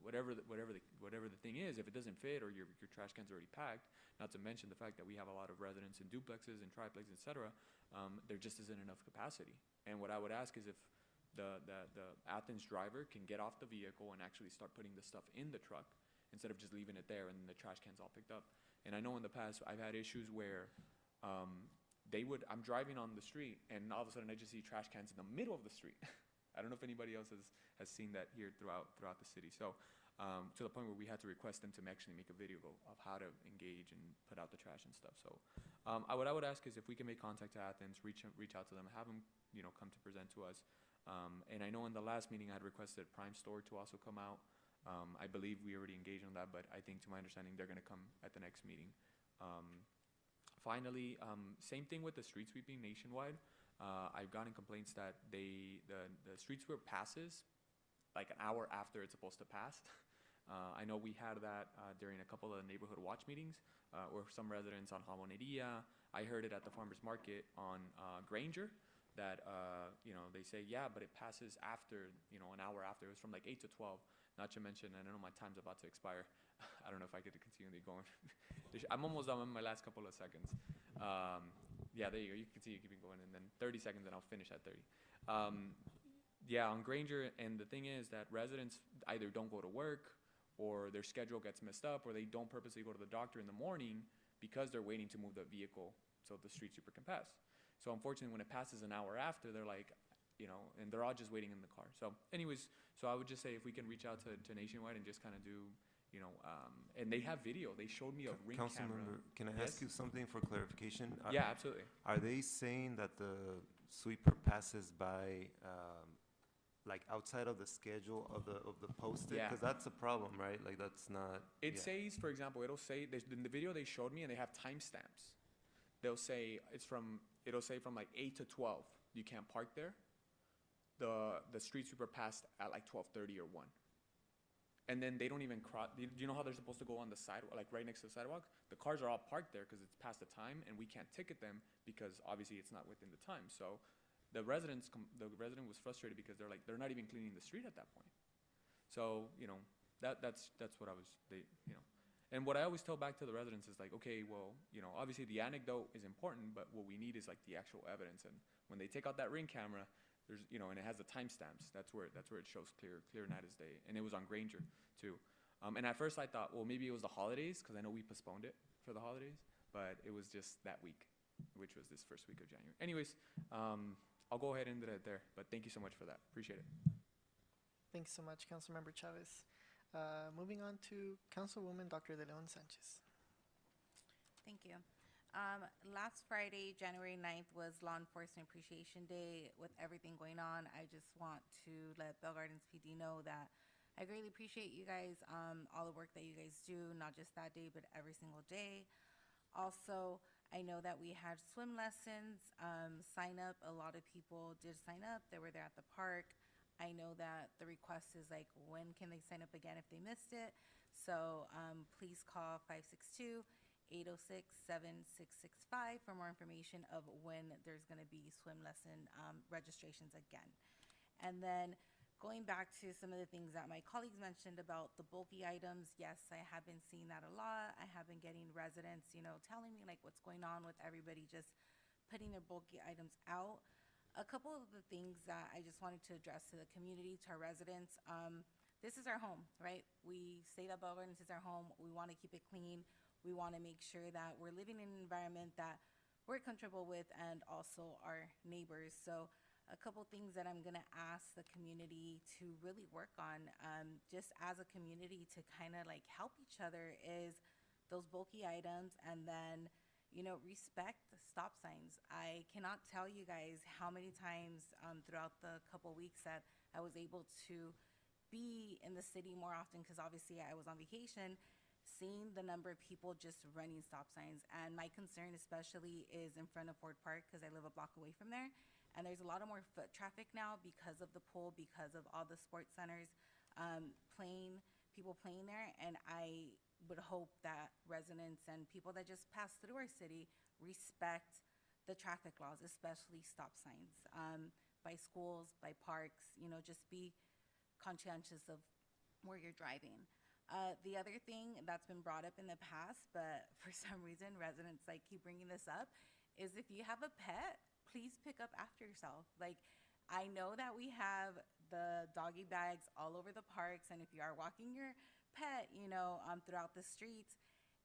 whatever the thing is, if it doesn't fit or your trash can's already packed, not to mention the fact that we have a lot of residents in duplexes and triplexes, etc., there just isn't enough capacity. And what I would ask is if the Athens driver can get off the vehicle and actually start putting the stuff in the truck instead of just leaving it there and the trash can's all picked up. And I know in the past I've had issues where I'm driving on the street and all of a sudden I just see trash cans in the middle of the street. I don't know if anybody else has seen that here throughout the city. So to the point where we had to request them to actually make a video of how to engage and put out the trash and stuff. So what I would ask is if we can make contact to Athens, reach out to them, have them come to present to us. And I know in the last meeting I had requested Prime Store to also come out. I believe we already engaged on that, but I think to my understanding they're going to come at the next meeting. Finally, same thing with the street sweeping nationwide. I've gotten complaints that the street sweep passes like an hour after it's supposed to pass. I know we had that during a couple of neighborhood watch meetings where some residents on Jamoneria, I heard it at the farmer's market on Granger, that they say, yeah, but it passes after, an hour after. It was from like 8 to 12. Not to mention, I know my time's about to expire. I don't know if I get to continue going. I'm almost done with my last couple of seconds. Yeah, there you go. You can see it keeping going, and then 30 seconds, and I'll finish at 30. Yeah, on Granger, and the thing is that residents either don't go to work, or their schedule gets messed up, or they don't purposely go to the doctor in the morning because they're waiting to move the vehicle so the street sweeper can pass. So unfortunately, when it passes an hour after, they're like, and they're all just waiting in the car. So anyways, so I would just say if we can reach out to Nationwide and just kind of do, And they have video. They showed me a ring Council camera. member, can I Yes? ask you something for clarification? Yeah, absolutely. Are they saying that the sweeper passes by, like outside of the schedule of the posted? Yeah. Because that's a problem, right? Like that's not. It yeah. says, for example, it'll say in the video they showed me, and they have timestamps. It'll say from like 8 to 12. You can't park there. The street sweeper passed at like 12:30 or 1. And then they don't even cross. Do you know how they're supposed to go on the sidewalk, like right next to the sidewalk? The cars are all parked there because it's past the time, and we can't ticket them because obviously it's not within the time. So the resident was frustrated because they're not even cleaning the street at that point. So that's what I was And what I always tell back to the residents is like, okay, well, obviously the anecdote is important, but what we need is like the actual evidence. And when they take out that ring camera, there's and it has the timestamps. That's where it shows clear night as day. And it was on Granger too. And at first I thought, well, maybe it was the holidays because I know we postponed it for the holidays, but it was just that week, which was this first week of January. Anyways, I'll go ahead and end it there. But thank you so much for that. Appreciate it. Thanks so much, Councilmember Chavez. Moving on to Councilwoman Dr. De Leon Sanchez. Thank you. Last Friday, January 9th, was Law Enforcement Appreciation Day. With everything going on, I just want to let Bell Gardens PD know that I greatly appreciate you guys, all the work that you guys do, not just that day, but every single day. Also, I know that we had swim lessons, sign up. A lot of people did sign up. They were there at the park. I know that the request is like, when can they sign up again if they missed it? So please call 562-806-7665 for more information of when there's going to be swim lesson registrations again. And then going back to some of the things that my colleagues mentioned about the bulky items, yes, I have been seeing that a lot. I have been getting residents, telling me like what's going on with everybody just putting their bulky items out. A couple of the things that I just wanted to address to the community, to our residents, this is our home, right? We say that Bell Gardens is our home. We want to keep it clean. We want to make sure that we're living in an environment that we're comfortable with, and also our neighbors. So a couple things that I'm going to ask the community to really work on, just as a community, to kind of like help each other, is those bulky items, and then respect the stop signs. I cannot tell you guys how many times throughout the couple weeks that I was able to be in the city more often, because obviously I was on vacation, seeing the number of people just running stop signs. And my concern especially is in front of Ford Park, because I live a block away from there. And there's a lot of more foot traffic now because of the pool, because of all the sports centers, people playing there. And I would hope that residents and people that just pass through our city respect the traffic laws, especially stop signs, by schools, by parks. Just be conscientious of where you're driving. The other thing that's been brought up in the past, but for some reason residents like keep bringing this up, is if you have a pet, please pick up after yourself. Like, I know that we have the doggy bags all over the parks, and if you are walking your pet, throughout the streets,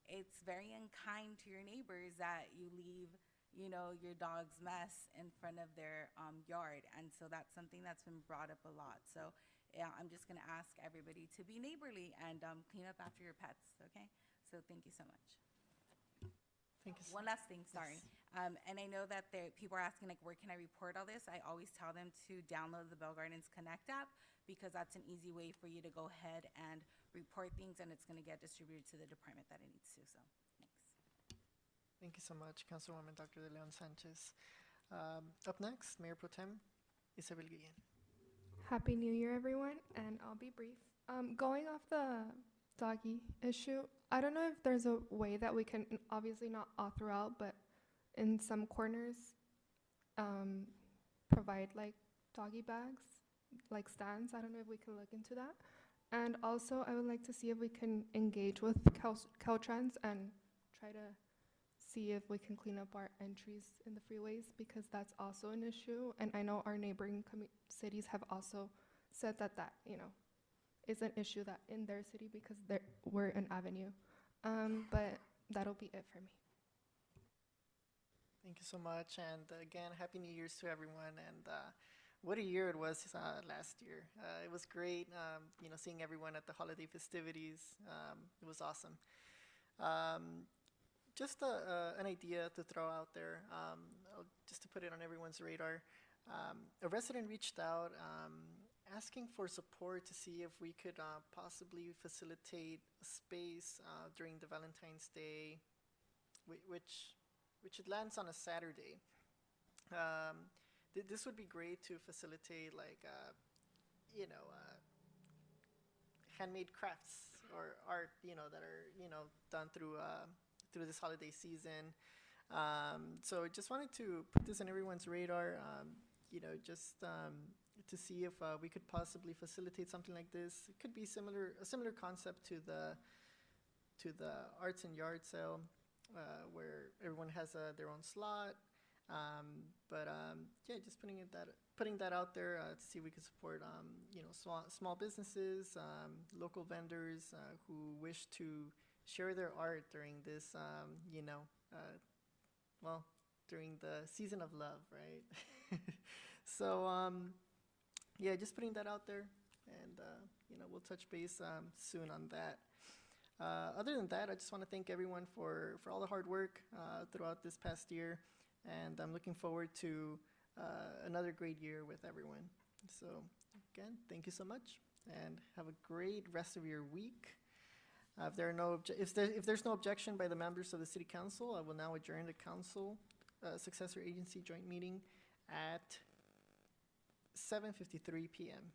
it's very unkind to your neighbors that you leave, your dog's mess in front of their yard. And so that's something that's been brought up a lot. So yeah, I'm just going to ask everybody to be neighborly and clean up after your pets, okay? So thank you so much. Thank you. One last thing, sorry. And I know that people are asking, like, where can I report all this? I always tell them to download the Bell Gardens Connect app, because that's an easy way for you to go ahead and report things, and it's going to get distributed to the department that it needs to. So thanks. Thank you so much, Councilwoman Dr. De Leon Sanchez. Up next, Mayor Pro Tem Isabel Guillen. Happy New Year, everyone, and I'll be brief. Going off the doggy issue, I don't know if there's a way that we can, obviously not all throughout, but in some corners, provide like doggy bags, like stands. I don't know if we can look into that. And also, I would like to see if we can engage with Caltrans and try to see if we can clean up our entries in the freeways, because that's also an issue. And I know our neighboring cities have also said that is an issue that in their city, because we're an avenue. But that'll be it for me. Thank you so much. And again, Happy New Year's to everyone. And what a year it was last year. It was great, seeing everyone at the holiday festivities. It was awesome. Just an idea to throw out there, just to put it on everyone's radar. A resident reached out asking for support to see if we could possibly facilitate a space during the Valentine's Day, which it lands on a Saturday. This would be great to facilitate, like, handmade crafts or art, that are, done through this holiday season. So I just wanted to put this on everyone's radar, just to see if we could possibly facilitate something like this. It could be a similar concept to the arts and yard sale, where everyone has their own slot. Just putting that out there to see if we can support, small businesses, local vendors who wish to share their art during this, during the season of love, right? So, just putting that out there, and we'll touch base soon on that. Other than that, I just want to thank everyone for all the hard work throughout this past year, and I'm looking forward to another great year with everyone. So again, thank you so much, and have a great rest of your week. If there's no objection by the members of the City Council, I will now adjourn the Council Successor Agency Joint Meeting at 7:53 p.m.